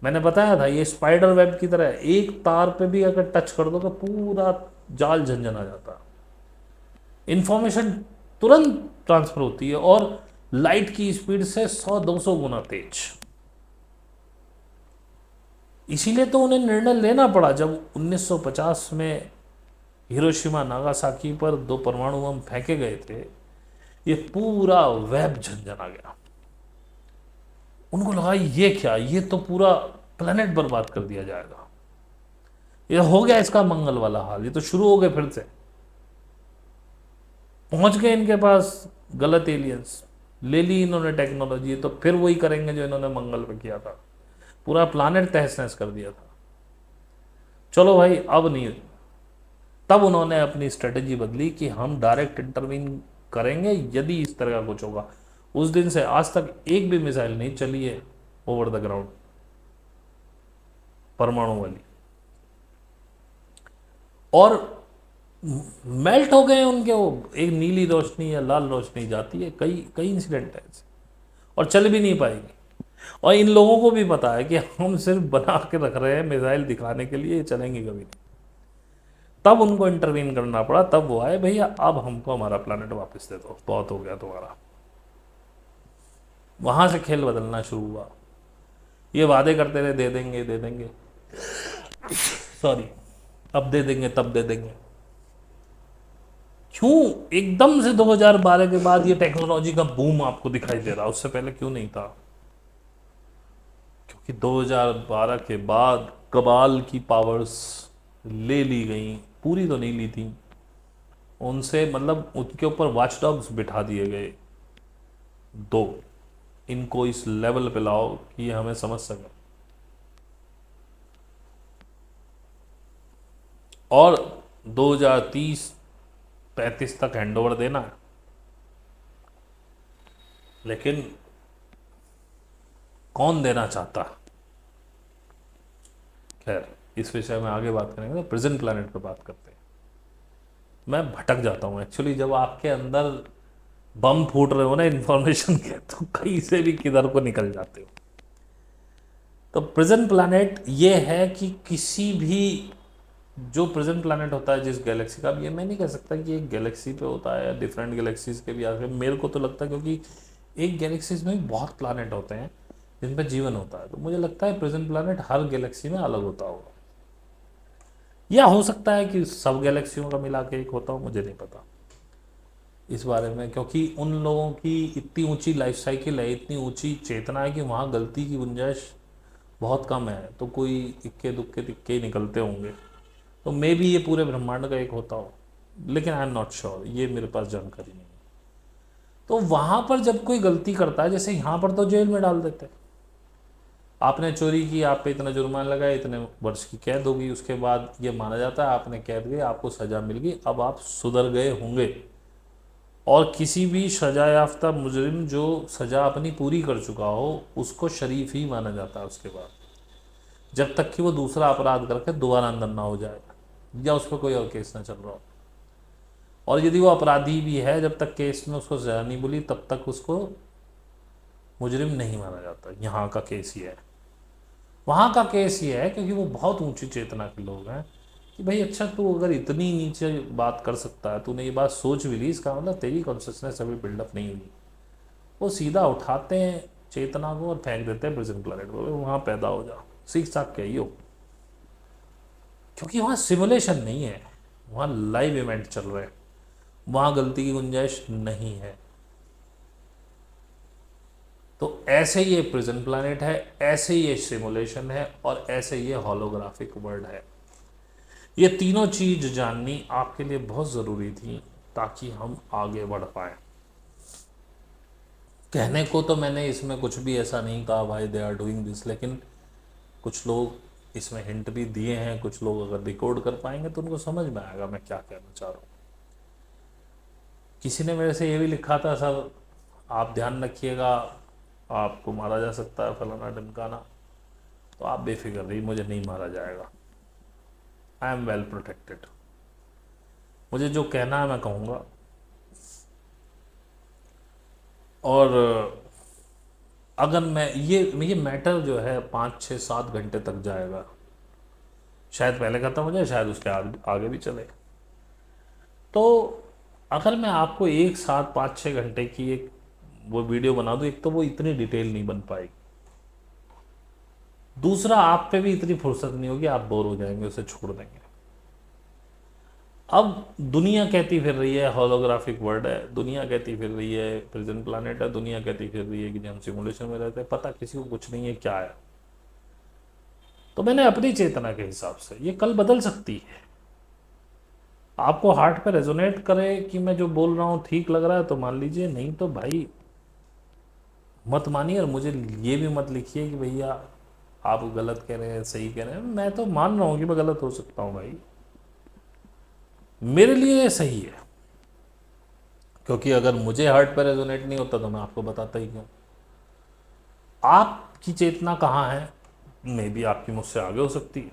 मैंने बताया था ये स्पाइडर वेब की तरह है, एक तार पे भी अगर टच कर दो तो पूरा जाल झंझना जाता है। इंफॉर्मेशन तुरंत ट्रांसफर होती है और लाइट की स्पीड से 100-200 गुना तेज। इसीलिए तो उन्हें निर्णय लेना पड़ा जब 1950 में हिरोशिमा नागासाकी पर 2 परमाणु बम फेंके गए थे। ये पूरा वेब झंझना गया। उनको लगा ये क्या, ये तो पूरा प्लेनेट बर्बाद कर दिया जाएगा। ये हो गया इसका मंगल वाला हाल, ये तो शुरू हो गए फिर से। पहुंच गए इनके पास गलत एलियंस, ले ली इन्होंने टेक्नोलॉजी, तो फिर वही करेंगे जो इन्होंने मंगल पे किया था। पूरा प्लानेट तहस नहस कर दिया था। चलो भाई अब नहीं। तब उन्होंने अपनी स्ट्रेटेजी बदली कि हम डायरेक्ट इंटरवीन करेंगे यदि इस तरह का कुछ होगा। उस दिन से आज तक एक भी मिसाइल नहीं चली है ओवर द ग्राउंड परमाणु वाली, और मेल्ट हो गए उनके वो। एक नीली रोशनी या लाल रोशनी जाती है, कई कई इंसिडेंट है ऐसे, और चल भी नहीं पाएगी। और इन लोगों को भी पता है कि हम सिर्फ बना के रख रहे हैं मिसाइल दिखाने के लिए, ये चलेंगे कभी नहीं। तब उनको इंटरवीन करना पड़ा। तब वो आए, भैया अब हमको हमारा प्लानट वापस दे दो, बहुत हो गया तुम्हारा। वहां से खेल बदलना शुरू हुआ। ये वादे करते रहे दे देंगे दे देंगे, सॉरी, अब दे देंगे तब दे देंगे। क्यों एकदम से 2012 के बाद ये टेक्नोलॉजी का बूम आपको दिखाई दे रहा, उससे पहले क्यों नहीं था? क्योंकि 2012 के बाद कबाल की पावर्स ले ली गई, पूरी तो नहीं ली थी। उनसे मतलब उनके ऊपर वॉचडॉग्स बिठा दिए गए। दो, इनको इस लेवल पे लाओ कि ये हमें समझ सके। और 2030-35 तक हैंडओवर देना है। लेकिन कौन देना चाहता? खैर, इस विषय में आगे बात करेंगे। तो प्रेजेंट प्लैनेट पे बात करते हैं। मैं भटक जाता हूँ एक्चुअली, जब आपके अंदर बम फूट रहे हो ना इंफॉर्मेशन के, तो कहीं से भी किधर को निकल जाते हो। तो प्रेजेंट प्लैनेट ये है कि किसी भी जो प्रेजेंट प्लैनेट होता है जिस गैलेक्सी का, अब ये मैं नहीं कह सकता कि एक गैलेक्सी पे होता है या डिफरेंट गैलेक्सीज के भी आगे। मेरे को तो लगता है क्योंकि एक गैलेक्सीज में भी बहुत प्लैनेट होते हैं जिन पर जीवन होता है, तो मुझे लगता है प्रेजेंट प्लैनेट हर गैलेक्सी में अलग होता होगा। या हो सकता है कि सब गैलेक्सियों का मिला के एक होता हो, मुझे नहीं पता इस बारे में। क्योंकि उन लोगों की इतनी ऊंची लाइफ साइकिल है, इतनी ऊंची चेतना है कि वहाँ गलती की गुंजाइश बहुत कम है। तो कोई इक्के दुक्के तिक्के ही निकलते होंगे। तो मे भी ये पूरे ब्रह्मांड का एक होता हो, लेकिन आई एम नॉट श्योर, ये मेरे पास जानकारी नहीं है। तो वहाँ पर जब कोई गलती करता है, जैसे यहाँ पर तो जेल में डाल देते हैं। आपने चोरी की, आप पे इतना जुर्माना लगाया, इतने वर्ष की कैद होगी, उसके बाद ये माना जाता है आपने कैद गई, आपको सज़ा मिल गई, अब आप सुधर गए होंगे। और किसी भी सजा याफ्ता मुजरिम जो सज़ा अपनी पूरी कर चुका हो, उसको शरीफ ही माना जाता है उसके बाद, जब तक कि वो दूसरा अपराध करके दोबारा अंदर ना हो जाए या उस पर कोई और केस ना चल रहा हो। और यदि वो अपराधी भी है, जब तक केस में उसको सजा नहीं मिली तब तक उसको मुजरिम नहीं माना जाता। यहाँ का केस ये है। वहाँ का केस ये है क्योंकि वो बहुत ऊंची चेतना के लोग हैं कि भाई अच्छा, तू अगर इतनी नीचे बात कर सकता है, तूने ये बात सोच भी ली, इसका मतलब तेरी कॉन्शियसनेस अभी बिल्डअप नहीं हुई। वो सीधा उठाते हैं चेतना को और फेंक देते हैं प्रिजन प्लानट पर, वहाँ पैदा हो जाओ, सीख साख के आइयो। क्योंकि वहाँ सिमुलेशन नहीं है, वहाँ लाइव इवेंट चल रहे हैं, वहाँ गलती की गुंजाइश नहीं है। तो ऐसे ये प्रिजन प्लानट है, ऐसे ये सिमुलेशन है, और ऐसे ये होलोग्राफिक वर्ल्ड है। ये तीनों चीज जाननी आपके लिए बहुत ज़रूरी थी ताकि हम आगे बढ़ पाए। कहने को तो मैंने इसमें कुछ भी ऐसा नहीं कहा भाई दे आर डूइंग दिस, लेकिन कुछ लोग इसमें हिंट भी दिए हैं। कुछ लोग अगर रिकॉर्ड कर पाएंगे तो उनको समझ में आएगा मैं क्या कहना चाह रहा हूँ। किसी ने मेरे से ये भी लिखा था, सर आप ध्यान रखिएगा आपको मारा जा सकता है फलाना ढमकाना, तो आप बेफिक्र रहिए, मुझे नहीं मारा जाएगा। I am well protected. मुझे जो कहना है मैं कहूँगा, और अगर मैं ये मैटर जो है 5-6-7 घंटे तक जाएगा, शायद पहले खत्म हो जाए, शायद उसके आगे भी चले। तो अगर मैं आपको एक साथ 5-6 घंटे की एक वो वीडियो बना दूँ, एक तो वो इतनी डिटेल नहीं बन पाएगी, दूसरा आप पे भी इतनी फुर्सत नहीं होगी, आप बोर हो जाएंगे, उसे छोड़ देंगे। अब दुनिया कहती फिर रही है होलोग्राफिक वर्ल्ड है, दुनिया कहती फिर रही है प्रिजन प्लानट है, दुनिया कहती फिर रही है कि हम सिमुलेशन में रहते हैं, पता किसी को कुछ नहीं है क्या है। तो मैंने अपनी चेतना के हिसाब से, ये कल बदल सकती है। आपको हार्ट पे रेजोनेट करे कि मैं जो बोल रहा हूँ ठीक लग रहा है तो मान लीजिए, नहीं तो भाई मत मानिए। और मुझे ये भी मत लिखिए कि भैया आप गलत कह रहे हैं, सही कह रहे हैं। मैं तो मान रहा हूँ कि मैं गलत हो सकता हूँ भाई, मेरे लिए सही है, क्योंकि अगर मुझे हार्ट पर रेजोनेट नहीं होता तो मैं आपको बताता ही क्यों। आपकी चेतना कहाँ है, मे भी आपकी मुझसे आगे हो सकती है,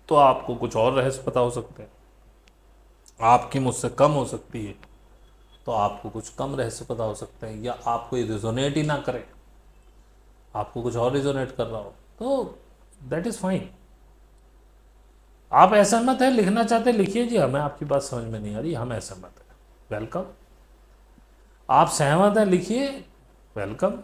तो आपको कुछ और रहस्य पता हो सकते हैं। आपकी मुझसे कम हो सकती है, तो आपको कुछ कम रहस्य पता हो सकते हैं, या आपको ये रिजोनेट ही ना करे, आपको कुछ और रिजोनेट कर रहा हो, तो दैट इज़ फाइन। आप असहमत है, लिखना चाहते लिखिए जी, हमें आपकी बात समझ में नहीं आ रही, हम असहमत है, वेलकम। आप सहमत हैं, लिखिए, वेलकम।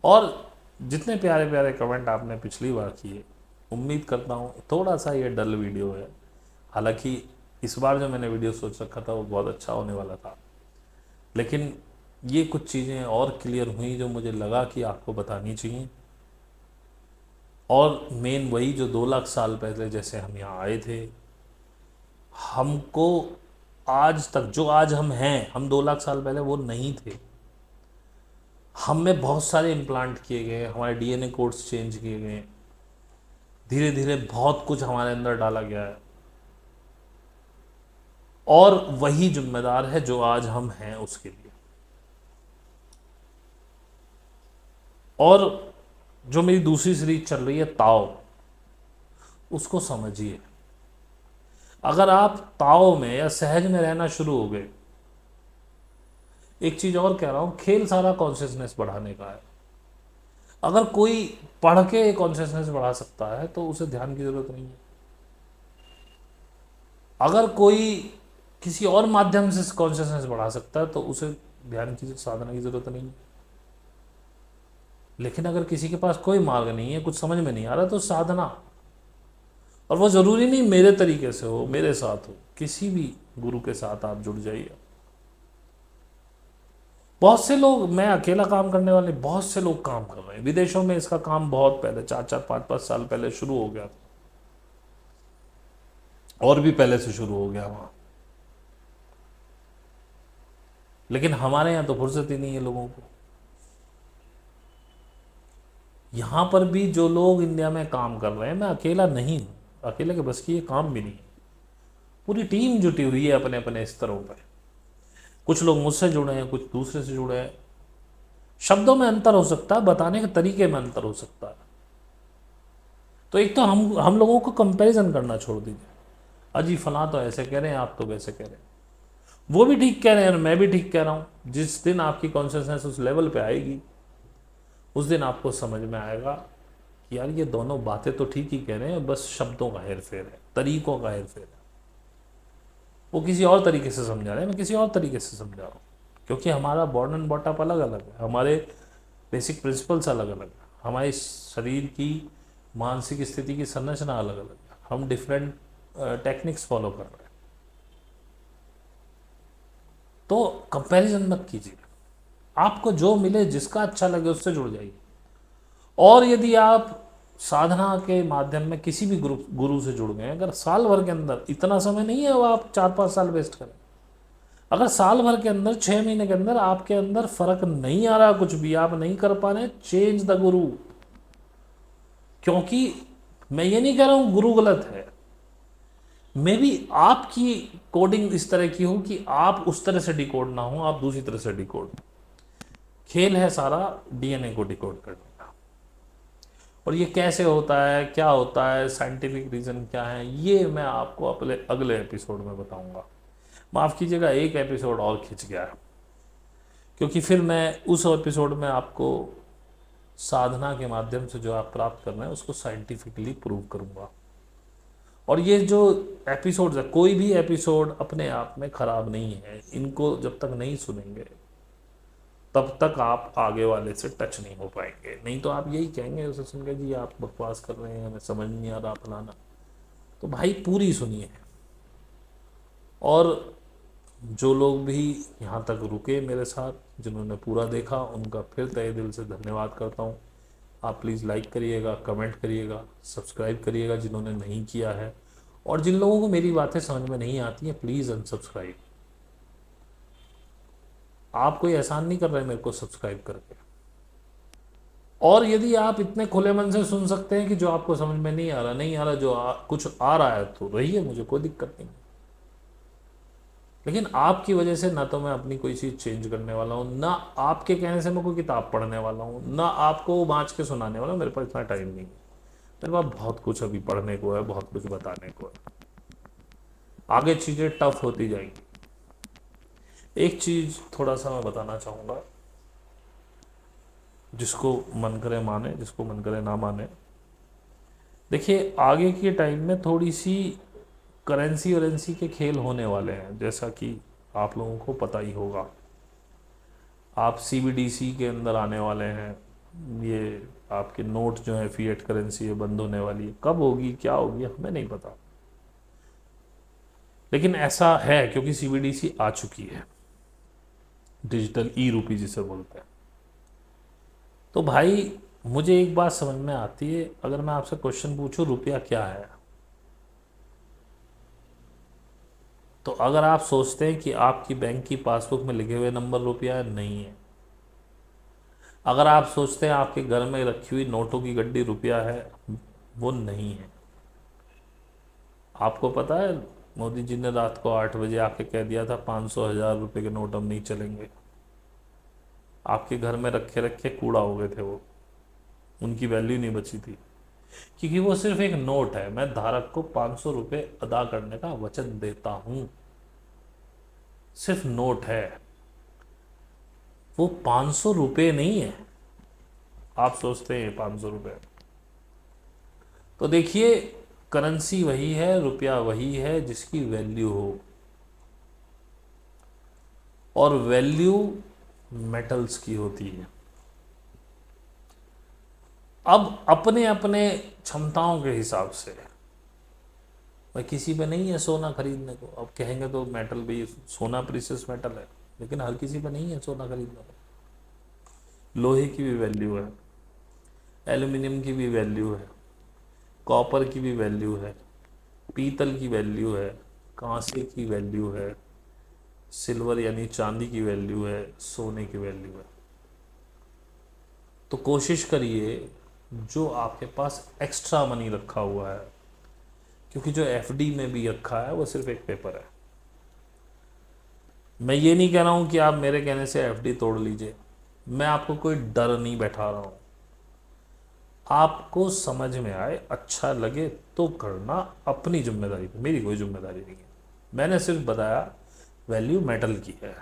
और जितने प्यारे प्यारे कमेंट आपने पिछली बार किए, उम्मीद करता हूँ थोड़ा सा ये डल वीडियो है, हालांकि इस बार जो मैंने वीडियो सोच रखा था वो बहुत अच्छा होने वाला था, लेकिन ये कुछ चीज़ें और क्लियर हुई जो मुझे लगा कि आपको बतानी चाहिए। और मेन वही जो 2 लाख साल पहले जैसे हम यहाँ आए थे, हमको आज तक जो आज हम हैं, हम 2 लाख साल पहले वो नहीं थे। हम में बहुत सारे इम्प्लांट किए गए, हमारे डीएनए कोड्स चेंज किए गए, धीरे धीरे बहुत कुछ हमारे अंदर डाला गया है, और वही जिम्मेदार है जो आज हम हैं उसके लिए। और जो मेरी दूसरी सीरीज चल रही है ताओ, उसको समझिए। अगर आप ताओ में या सहज में रहना शुरू हो गए, एक चीज और कह रहा हूं, खेल सारा कॉन्शियसनेस बढ़ाने का है। अगर कोई पढ़ के कॉन्शियसनेस बढ़ा सकता है तो उसे ध्यान की जरूरत नहीं है। अगर कोई किसी और माध्यम से कॉन्शियसनेस बढ़ा सकता है तो उसे ध्यान की साधना की जरूरत नहीं है। लेकिन अगर किसी के पास कोई मार्ग नहीं है, कुछ समझ में नहीं आ रहा, तो साधना, और वो जरूरी नहीं मेरे तरीके से हो, मेरे साथ हो, किसी भी गुरु के साथ आप जुड़ जाइए। बहुत से लोग, मैं अकेला काम करने वाले, बहुत से लोग काम कर रहे हैं विदेशों में। इसका काम बहुत पहले 4-4, 5-5 साल पहले शुरू हो गया था, और भी पहले से शुरू हो गया वहां। लेकिन हमारे यहाँ तो फुर्सत ही नहीं है लोगों को। यहाँ पर भी जो लोग इंडिया में काम कर रहे हैं, मैं अकेला नहीं हूँ, अकेले के बस की ये काम भी नहीं है, पूरी टीम जुटी हुई है अपने अपने स्तरों पर। कुछ लोग मुझसे जुड़े हैं, कुछ दूसरे से जुड़े हैं। शब्दों में अंतर हो सकता है, बताने के तरीके में अंतर हो सकता है। तो एक तो हम लोगों को कंपैरिजन करना छोड़ दीजिए, अजी फलां तो ऐसे कह रहे हैं, आप तो वैसे कह रहे हैं। वो भी ठीक कह रहे हैं और मैं भी ठीक कह रहा हूँ। जिस दिन आपकी कॉन्शियसनेस उस लेवल पे आएगी, उस दिन आपको समझ में आएगा कि यार ये दोनों बातें तो ठीक ही कह रहे हैं, बस शब्दों का हेरफेर है, तरीकों का हेरफेर है। वो किसी और तरीके से समझा रहे हैं, मैं किसी और तरीके से समझा रहा हूँ। क्योंकि हमारा बॉर्न एंड बॉटअप अलग अलग है, हमारे बेसिक प्रिंसिपल्स अलग अलग है, हमारे शरीर की मानसिक स्थिति की संरचना अलग अलग है, हम डिफरेंट टेक्निक्स फॉलो कर रहे हैं। तो कंपैरिजन मत कीजिए, आपको जो मिले, जिसका अच्छा लगे उससे जुड़ जाइए। और यदि आप साधना के माध्यम में किसी भी गुरु से जुड़ गए, अगर साल भर के अंदर, इतना समय नहीं है वो आप 4-5 साल वेस्ट करें, अगर साल भर के अंदर 6 महीने के अंदर आपके अंदर फर्क नहीं आ रहा, कुछ भी आप नहीं कर पा रहे, चेंज द गुरु। क्योंकि मैं ये नहीं कह रहा हूं गुरु गलत है, मे बी आपकी कोडिंग इस तरह की हो कि आप उस तरह से डिकोड ना हो, आप दूसरी तरह से डिकोड। खेल है सारा डीएनए को डिकोड करने का। और ये कैसे होता है, क्या होता है, साइंटिफिक रीजन क्या है, ये मैं आपको अपने अगले एपिसोड में बताऊंगा। माफ़ कीजिएगा, एक एपिसोड और खिंच गया है, क्योंकि फिर मैं उस एपिसोड में आपको साधना के माध्यम से जो आप प्राप्त कर रहे हैं उसको साइंटिफिकली प्रूव करूंगा। और ये जो एपिसोड्स है, कोई भी एपिसोड अपने आप में ख़राब नहीं है, इनको जब तक नहीं सुनेंगे तब तक आप आगे वाले से टच नहीं हो पाएंगे। नहीं तो आप यही कहेंगे उसे सुन के, जी आप बकवास कर रहे हैं, हमें समझ नहीं आ रहा फलाना। तो भाई पूरी सुनिए। और जो लोग भी यहाँ तक रुके मेरे साथ, जिन्होंने पूरा देखा, उनका फिर तहे दिल से धन्यवाद करता हूँ। आप प्लीज़ लाइक करिएगा, कमेंट करिएगा, सब्सक्राइब करिएगा जिन्होंने नहीं किया है। और जिन लोगों को मेरी बातें समझ में नहीं आती हैं, प्लीज़ अनसब्सक्राइब। आप कोई एहसान नहीं कर रहे मेरे को सब्सक्राइब करके। और यदि आप इतने खुले मन से सुन सकते हैं कि जो आपको समझ में नहीं आ रहा, नहीं आ रहा, कुछ आ रहा है तो रहिए, मुझे कोई दिक्कत नहीं। लेकिन आपकी वजह से ना तो मैं अपनी कोई चीज़ चेंज करने वाला हूँ, ना आपके कहने से मैं कोई किताब पढ़ने वाला हूँ, ना आपको बाँच के सुनाने वाला हूँ। मेरे पास इतना टाइम नहीं है, मेरे पास बहुत कुछ अभी पढ़ने को है, बहुत कुछ बताने को है। आगे चीज़ें टफ होती जाएंगी। एक चीज़ थोड़ा सा मैं बताना चाहूँगा, जिसको मन करे माने, जिसको मन करे ना माने। देखिए, आगे के टाइम में थोड़ी सी करेंसी वरेंसी के खेल होने वाले हैं, जैसा कि आप लोगों को पता ही होगा। आप सीबीडीसी के अंदर आने वाले हैं, ये आपके नोट जो है, फिएट करेंसी है, बंद होने वाली है। कब होगी, क्या होगी, हमें नहीं पता, लेकिन ऐसा है क्योंकि सीबीडीसी आ चुकी है, डिजिटल ई रूपी जिसे बोलते हैं। तो भाई मुझे एक बात समझ में आती है, अगर मैं आपसे क्वेश्चन पूछूं रुपया क्या है, तो अगर आप सोचते हैं कि आपकी बैंक की पासबुक में लिखे हुए नंबर रुपया है, नहीं है। अगर आप सोचते हैं आपके घर में रखी हुई नोटों की गड्डी रुपया है, वो नहीं है। आपको पता है मोदी जी ने रात को 8 बजे आके कह दिया था 500 1000 रुपये के नोट अब नहीं चलेंगे। आपके घर में रखे रखे कूड़ा हो गए थे वो, उनकी वैल्यू नहीं बची थी, क्योंकि वो सिर्फ एक नोट है। मैं धारक को 500 रुपये अदा करने का वचन देता हूं, सिर्फ नोट है, वो 500 रुपये नहीं है। आप सोचते हैं 500 रुपये। तो देखिए, करेंसी वही है, रुपया वही है जिसकी वैल्यू हो, और वैल्यू मेटल्स की होती है। अब अपने अपने क्षमताओं के हिसाब से, भाई किसी पे नहीं है सोना खरीदने को, अब कहेंगे तो मेटल भी, सोना प्रीशियस मेटल है, लेकिन हर किसी पे नहीं है सोना खरीदने को। लोहे की भी वैल्यू है, एल्यूमिनियम की भी वैल्यू है, कॉपर की भी वैल्यू है, पीतल की वैल्यू है, कांसे की वैल्यू है, सिल्वर यानी चांदी की वैल्यू है, सोने की वैल्यू है। तो कोशिश करिए जो आपके पास एक्स्ट्रा मनी रखा हुआ है, क्योंकि जो एफडी में भी रखा है वो सिर्फ एक पेपर है। मैं ये नहीं कह रहा हूं कि आप मेरे कहने से एफडी तोड़ लीजिए, मैं आपको कोई डर नहीं बैठा रहा हूं। आपको समझ में आए, अच्छा लगे तो करना, अपनी जिम्मेदारी पे, मेरी कोई जिम्मेदारी नहीं है। मैंने सिर्फ बताया वैल्यू मेटल की है,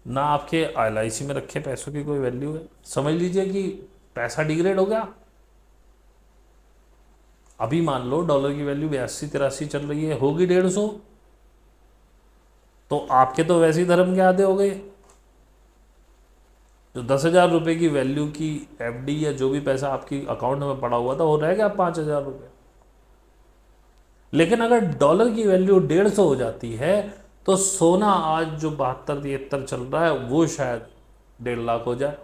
ना आपके एलआईसी में रखे पैसों की कोई वैल्यू है। समझ लीजिए कि पैसा डिग्रेड हो गया, अभी मान लो डॉलर की वैल्यू 82-83 चल रही है, होगी 150, तो आपके तो वैसे ही धर्म के आधे हो गए। जो 10,000 रुपये की वैल्यू की एफडी या जो भी पैसा आपकी अकाउंट में पड़ा हुआ था वो रह गया 5,000 रुपये। लेकिन अगर डॉलर की वैल्यू 150 हो जाती है तो सोना आज जो 72-73 चल रहा है वो शायद 1.5 लाख हो जाए।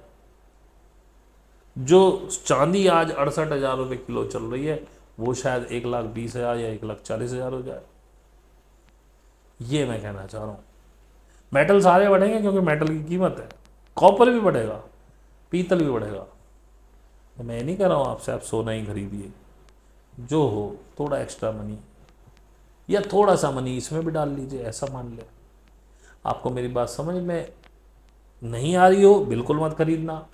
जो चांदी आज 68,000 रुपये किलो चल रही है वो शायद 1,20,000 या 1,40,000 हो जाए। ये मैं कहना चाह रहा हूँ। मेटल सारे बढ़ेंगे क्योंकि मेटल की कीमत है। कॉपर भी बढ़ेगा, पीतल भी बढ़ेगा। तो मैं नहीं कह रहा हूँ आपसे आप सोना ही खरीदिए, जो हो थोड़ा एक्स्ट्रा मनी या थोड़ा सा मनी इसमें भी डाल लीजिए, ऐसा मान ले। आपको मेरी बात समझ में नहीं आ रही हो बिल्कुल मत खरीदना,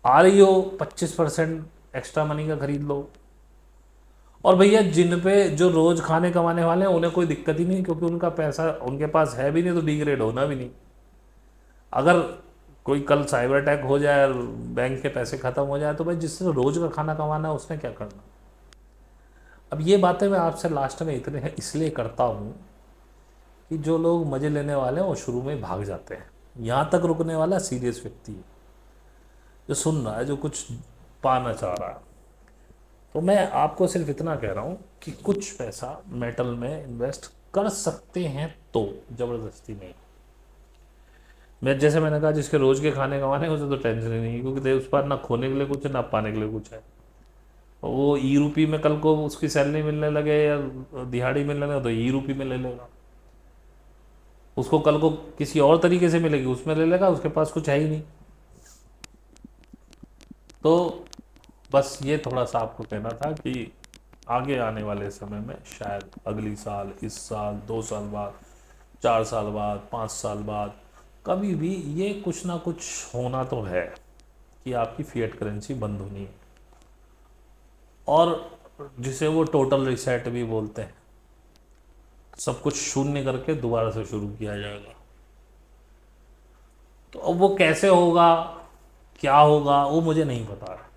आ रही हो 25% एक्स्ट्रा मनी का खरीद लो। और भैया जिन पे जो रोज खाने कमाने वाले हैं उन्हें कोई दिक्कत ही नहीं, क्योंकि उनका पैसा उनके पास है भी नहीं तो डिग्रेड होना भी नहीं। अगर कोई कल साइबर अटैक हो जाए और बैंक के पैसे खत्म हो जाए तो भाई जिससे रोज का खाना कमाना है उसने क्या करना। अब ये बातें मैं आपसे लास्ट में इतने इसलिए करता हूँ कि जो लोग मजे लेने वाले हैं वो शुरू में भाग जाते हैं। यहाँ तक रुकने वाला सीरियस व्यक्ति है जो सुन रहा है, जो कुछ पाना चाह रहा है। तो मैं आपको सिर्फ इतना कह रहा हूँ कि कुछ पैसा मेटल में इन्वेस्ट कर सकते हैं, तो ज़बरदस्ती नहीं। मैं जैसे मैंने कहा जिसके रोज के खाने कमाने हैं उसे तो टेंशन ही नहीं है, क्योंकि उस पर ना खोने के लिए कुछ है ना पाने के लिए कुछ है। वो ई रूपी में कल को उसकी सैलरी मिलने लगे या दिहाड़ी मिलने लगे तो ई रूपी में ले लेगा। उसको कल को किसी और तरीके से मिलेगी उसमें ले लेगा, उसके पास कुछ है ही नहीं। तो बस ये थोड़ा सा आपको कहना था कि आगे आने वाले समय में शायद अगली साल, इस साल, 2 साल बाद, 4 साल बाद, 5 साल बाद कभी भी ये कुछ ना कुछ होना तो है कि आपकी फिएट करेंसी बंद होनी है, और जिसे वो टोटल रिसेट भी बोलते हैं, सब कुछ शून्य करके दोबारा से शुरू किया जाएगा। तो अब वो कैसे होगा, क्या होगा, वो मुझे नहीं पता है।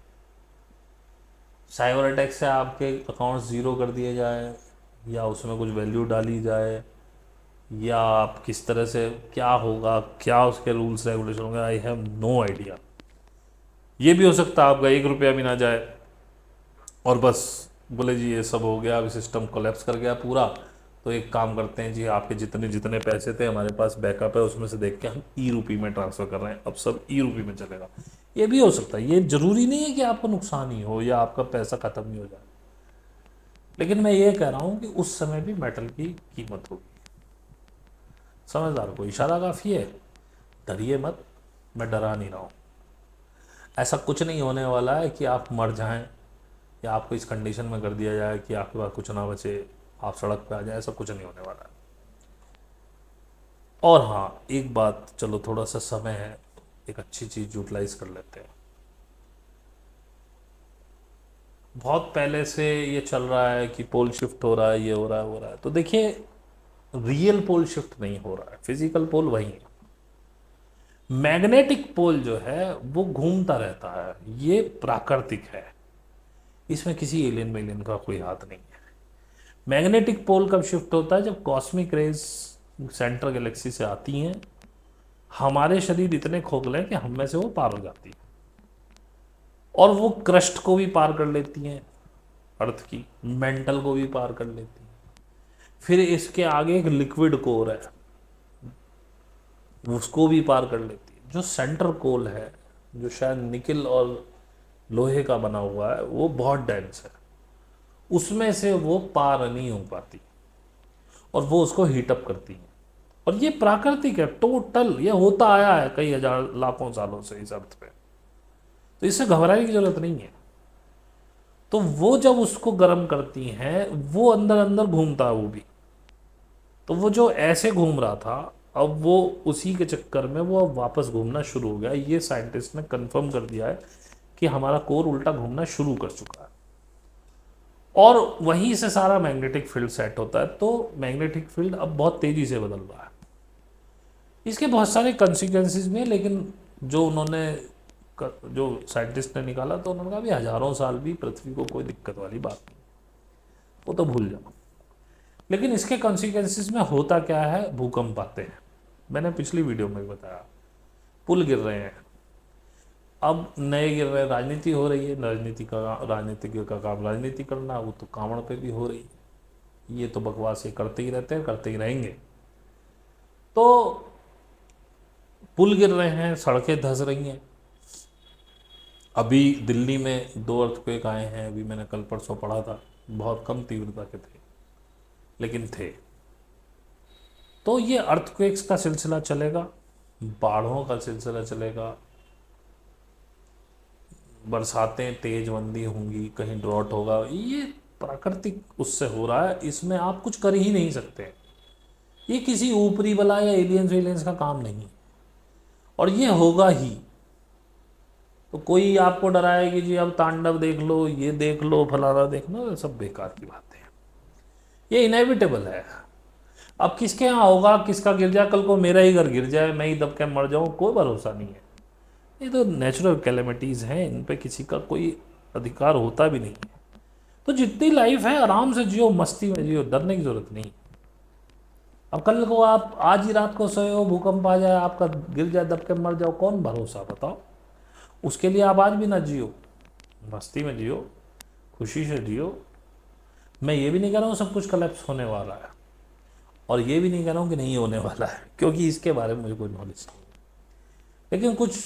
साइबर अटैक से आपके अकाउंट्स ज़ीरो कर दिए जाए या उसमें कुछ वैल्यू डाली जाए, या आप किस तरह से क्या होगा, क्या उसके रूल्स रेगुलेशन होंगे, आई हैव नो आइडिया। ये भी हो सकता है आपका 1 रुपया भी ना जाए और बस बोले जी ये सब हो गया, अभी सिस्टम कोलैप्स कर गया पूरा, तो एक काम करते हैं जी आपके जितने जितने पैसे थे हमारे पास बैकअप है उसमें से देख के हम ई रूपी में ट्रांसफ़र कर रहे हैं, अब सब ई रूपी में चलेगा। ये भी हो सकता है। ये ज़रूरी नहीं है कि आपको नुकसान ही हो या आपका पैसा ख़त्म ही हो जाए, लेकिन मैं ये कह रहा हूँ कि उस समय भी मेटल की कीमत होगी। समझदार को इशारा काफ़ी है, डरिए मत, मैं डरा नहीं रहा हूँ। ऐसा कुछ नहीं होने वाला है कि आप मर जाएं या आपको इस कंडीशन में कर दिया जाए कि आपके पास कुछ ना बचे, आप सड़क पे आ जाए, ऐसा कुछ नहीं होने वाला है। और हाँ एक बात, चलो थोड़ा सा समय है, एक अच्छी चीज़ यूटिलाइज कर लेते हैं। बहुत पहले से ये चल रहा है कि पोल शिफ्ट हो रहा है, ये हो रहा है, हो रहा है, तो देखिए रियल पोल शिफ्ट नहीं हो रहा है, फिजिकल पोल वही है। मैग्नेटिक पोल जो है वो घूमता रहता है, ये प्राकृतिक है, इसमें किसी एलियन मेलियन का कोई हाथ नहीं है। मैग्नेटिक पोल कब शिफ्ट होता है, जब कॉस्मिक रेज सेंट्रल गैलेक्सी से आती हैं, हमारे शरीर इतने खोखले हैं कि हम में से वो पार हो जाती है और वो क्रस्ट को भी पार कर लेती हैं, अर्थ की मेंटल को भी पार कर लेती हैं। फिर इसके आगे एक लिक्विड कोर है, उसको भी पार कर लेती है। जो सेंटर कोल है, जो शायद निकिल और लोहे का बना हुआ है, वो बहुत डेंस है, उसमें से वो पार नहीं हो पाती और वो उसको हीटअप करती है। और ये प्राकृतिक है टोटल, ये होता आया है कई हजार लाखों सालों से इस अर्थ पे, तो इससे घबराने की जरूरत नहीं है। तो वो जब उसको गर्म करती हैं वो अंदर अंदर घूमता है वो भी, तो वो जो ऐसे घूम रहा था अब वो उसी के चक्कर में वो अब वापस घूमना शुरू हो गया। ये साइंटिस्ट ने कंफर्म कर दिया है कि हमारा कोर उल्टा घूमना शुरू कर चुका है और वहीं से सारा मैग्नेटिक फील्ड सेट होता है। तो मैग्नेटिक फील्ड अब बहुत तेजी से बदल रहा है। इसके बहुत सारे कंसिक्वेंसेस भी हैं, लेकिन जो उन्होंने जो साइंटिस्ट ने निकाला तो उन्होंने कहा भी हजारों साल भी पृथ्वी को कोई दिक्कत वाली बात नहीं, वो तो भूल जाओ। लेकिन इसके कॉन्सिक्वेंसेस में होता क्या है, भूकंप आते हैं। मैंने पिछली वीडियो में बताया, पुल गिर रहे हैं, अब नए गिर रहे हैं, राजनीति हो रही है, राजनीतिज्ञ का काम राजनीति करना, वो तो कांवड़ पे भी हो रही है। ये तो बकवास ये करते ही रहते हैं, करते ही रहेंगे। तो पुल गिर रहे हैं, सड़कें धंस रही हैं। अभी दिल्ली में 2 अर्थक्वेक आए हैं, अभी मैंने कल परसों पढ़ा था, बहुत कम तीव्रता के थे लेकिन थे। तो ये अर्थक्वेक्स का सिलसिला चलेगा, बाढ़ों का सिलसिला चलेगा, बरसातें तेज मंदी होंगी, कहीं ड्रॉट होगा, ये प्राकृतिक उससे हो रहा है, इसमें आप कुछ कर ही नहीं सकते। ये किसी ऊपरी बला या एलियंस वेलियंस का काम नहीं है, और ये होगा ही। तो कोई आपको डराए कि जी अब तांडव देख लो, ये देख लो, फलाना देख लो, ये सब बेकार की बातें हैं। ये इनएविटेबल है। अब किसके यहाँ होगा, किसका गिर जाए, कल को मेरा ही घर गिर जाए, मैं ही दब के मर जाऊँ, कोई भरोसा नहीं है। ये तो नेचुरल कैलेमिटीज़ हैं, इन पे किसी का कोई अधिकार होता भी नहीं है। तो जितनी लाइफ है आराम से जियो, मस्ती में जियो, डरने की जरूरत नहीं। अब कल को आप आज ही रात को सोए हो, भूकंप आ जाए, आपका गिर जाए, दब के मर जाओ, कौन भरोसा, बताओ। उसके लिए आप आज भी ना जियो, मस्ती में जियो, खुशी से जियो। मैं ये भी नहीं कह रहा हूँ सब कुछ कलेप्स होने वाला है, और ये भी नहीं कह रहा हूँ कि नहीं होने वाला है, क्योंकि इसके बारे में मुझे कोई नॉलेज नहीं। लेकिन कुछ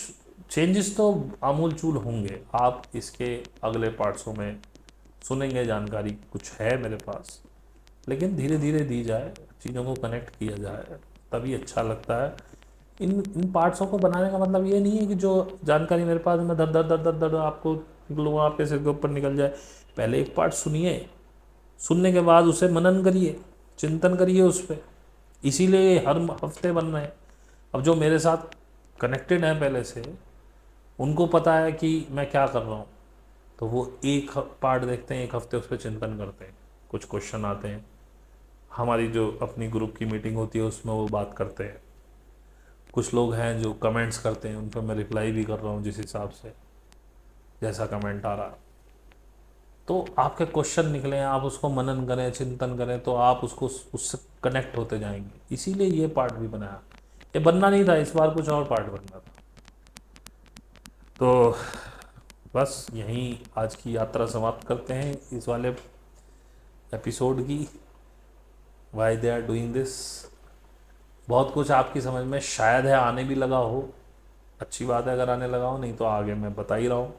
चेंजेस तो आमूल चूल होंगे, आप इसके अगले पार्ट्सों में सुनेंगे। जानकारी कुछ है मेरे पास, लेकिन धीरे धीरे दी जाए, चीज़ों को कनेक्ट किया जाए, तभी अच्छा लगता है। इन पार्ट्सों को बनाने का मतलब ये नहीं है कि जो जानकारी मेरे पास में धर धर धर धर धर आपको निकलूँगा, आपके सिर के ऊपर निकल जाए। पहले एक पार्ट सुनिए, सुनने के बाद उसे मनन करिए, चिंतन करिए उस पर। इसीलिए हर हफ्ते बन रहे हैं। अब जो मेरे साथ कनेक्टेड हैं पहले से, उनको पता है कि मैं क्या कर रहा हूँ, तो वो एक पार्ट देखते हैं, एक हफ्ते उस पर चिंतन करते हैं, कुछ क्वेश्चन आते हैं, हमारी जो अपनी ग्रुप की मीटिंग होती है उसमें वो बात करते हैं। कुछ लोग हैं जो कमेंट्स करते हैं, उन पर मैं रिप्लाई भी कर रहा हूँ जिस हिसाब से जैसा कमेंट आ रहा। तो आपके क्वेश्चन निकले, आप उसको मनन करें, चिंतन करें, तो आप उसको उससे कनेक्ट होते जाएंगे। इसीलिए ये पार्ट भी बनाया। ये बनना नहीं था, इस बार कुछ और पार्ट बनना था। तो बस यहीं आज की यात्रा समाप्त करते हैं, इस वाले एपिसोड की, why they are doing this. बहुत कुछ आपकी समझ में शायद है आने भी लगा हो, अच्छी बात है अगर आने लगा हो, नहीं तो आगे मैं बता ही रहा हूँ।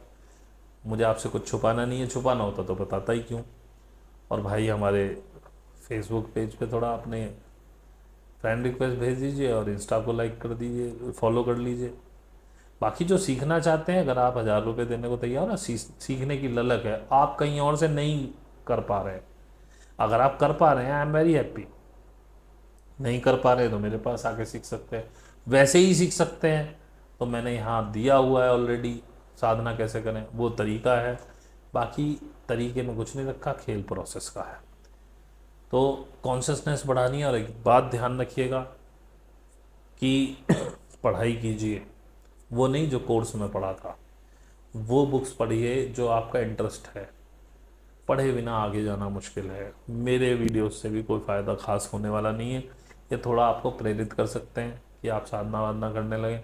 मुझे आपसे कुछ छुपाना नहीं है, छुपाना होता तो बताता ही क्यों। और भाई हमारे फेसबुक पेज पे थोड़ा अपने फ्रेंड रिक्वेस्ट भेज दीजिए, और इंस्टा को लाइक कर दीजिए, फॉलो कर लीजिए। बाकी जो सीखना चाहते हैं, अगर आप 1000 रुपये देने को तैयार हो ना, सीखने की ललक है, आप कहीं और से नहीं कर पा रहे हैं, अगर आप कर पा रहे हैं, आई एम वेरी हैप्पी। नहीं कर पा रहे तो मेरे पास आके सीख सकते हैं, वैसे ही सीख सकते हैं। तो मैंने यहाँ दिया हुआ है ऑलरेडी, साधना कैसे करें वो तरीका है। बाकी तरीके में कुछ नहीं रखा, खेल प्रोसेस का है। तो कॉन्शियसनेस बढ़ानी है। और एक बात ध्यान रखिएगा कि पढ़ाई कीजिए, वो नहीं जो कोर्स में पढ़ा था, वो बुक्स पढ़िए जो आपका इंटरेस्ट है। पढ़े बिना आगे जाना मुश्किल है। मेरे वीडियोस से भी कोई फ़ायदा खास होने वाला नहीं है। ये थोड़ा आपको प्रेरित कर सकते हैं कि आप साधना वाधना करने लगें।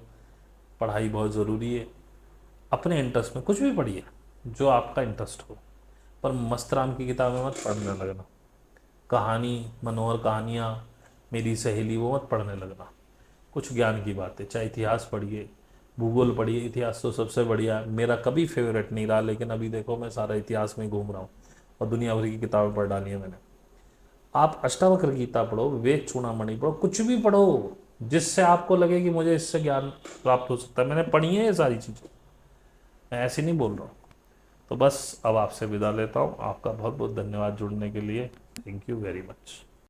पढ़ाई बहुत ज़रूरी है, अपने इंटरेस्ट में कुछ भी पढ़िए जो आपका इंटरेस्ट हो, पर मस्तराम की किताबें मत पढ़ने लगना। कहानी, मनोहर कहानियाँ, मेरी सहेली, वो मत पढ़ने लगना। कुछ ज्ञान की बातें, चाहे इतिहास पढ़िए, भूगोल पढ़िए। इतिहास तो सबसे बढ़िया है, मेरा कभी फेवरेट नहीं रहा, लेकिन अभी देखो मैं सारा इतिहास में घूम रहा हूँ और दुनिया भर की किताबें पढ़ डाली है मैंने। आप अष्टावक्र गीता पढ़ो, विवेक चूड़ामणि पढ़ो, कुछ भी पढ़ो जिससे आपको लगे कि मुझे इससे ज्ञान प्राप्त हो सकता है। मैंने पढ़ी है ये सारी चीज़ें, मैं ऐसे नहीं बोल रहा हूँ। तो बस अब आपसे विदा लेता हूँ। आपका बहुत बहुत धन्यवाद जुड़ने के लिए। Thank you very much.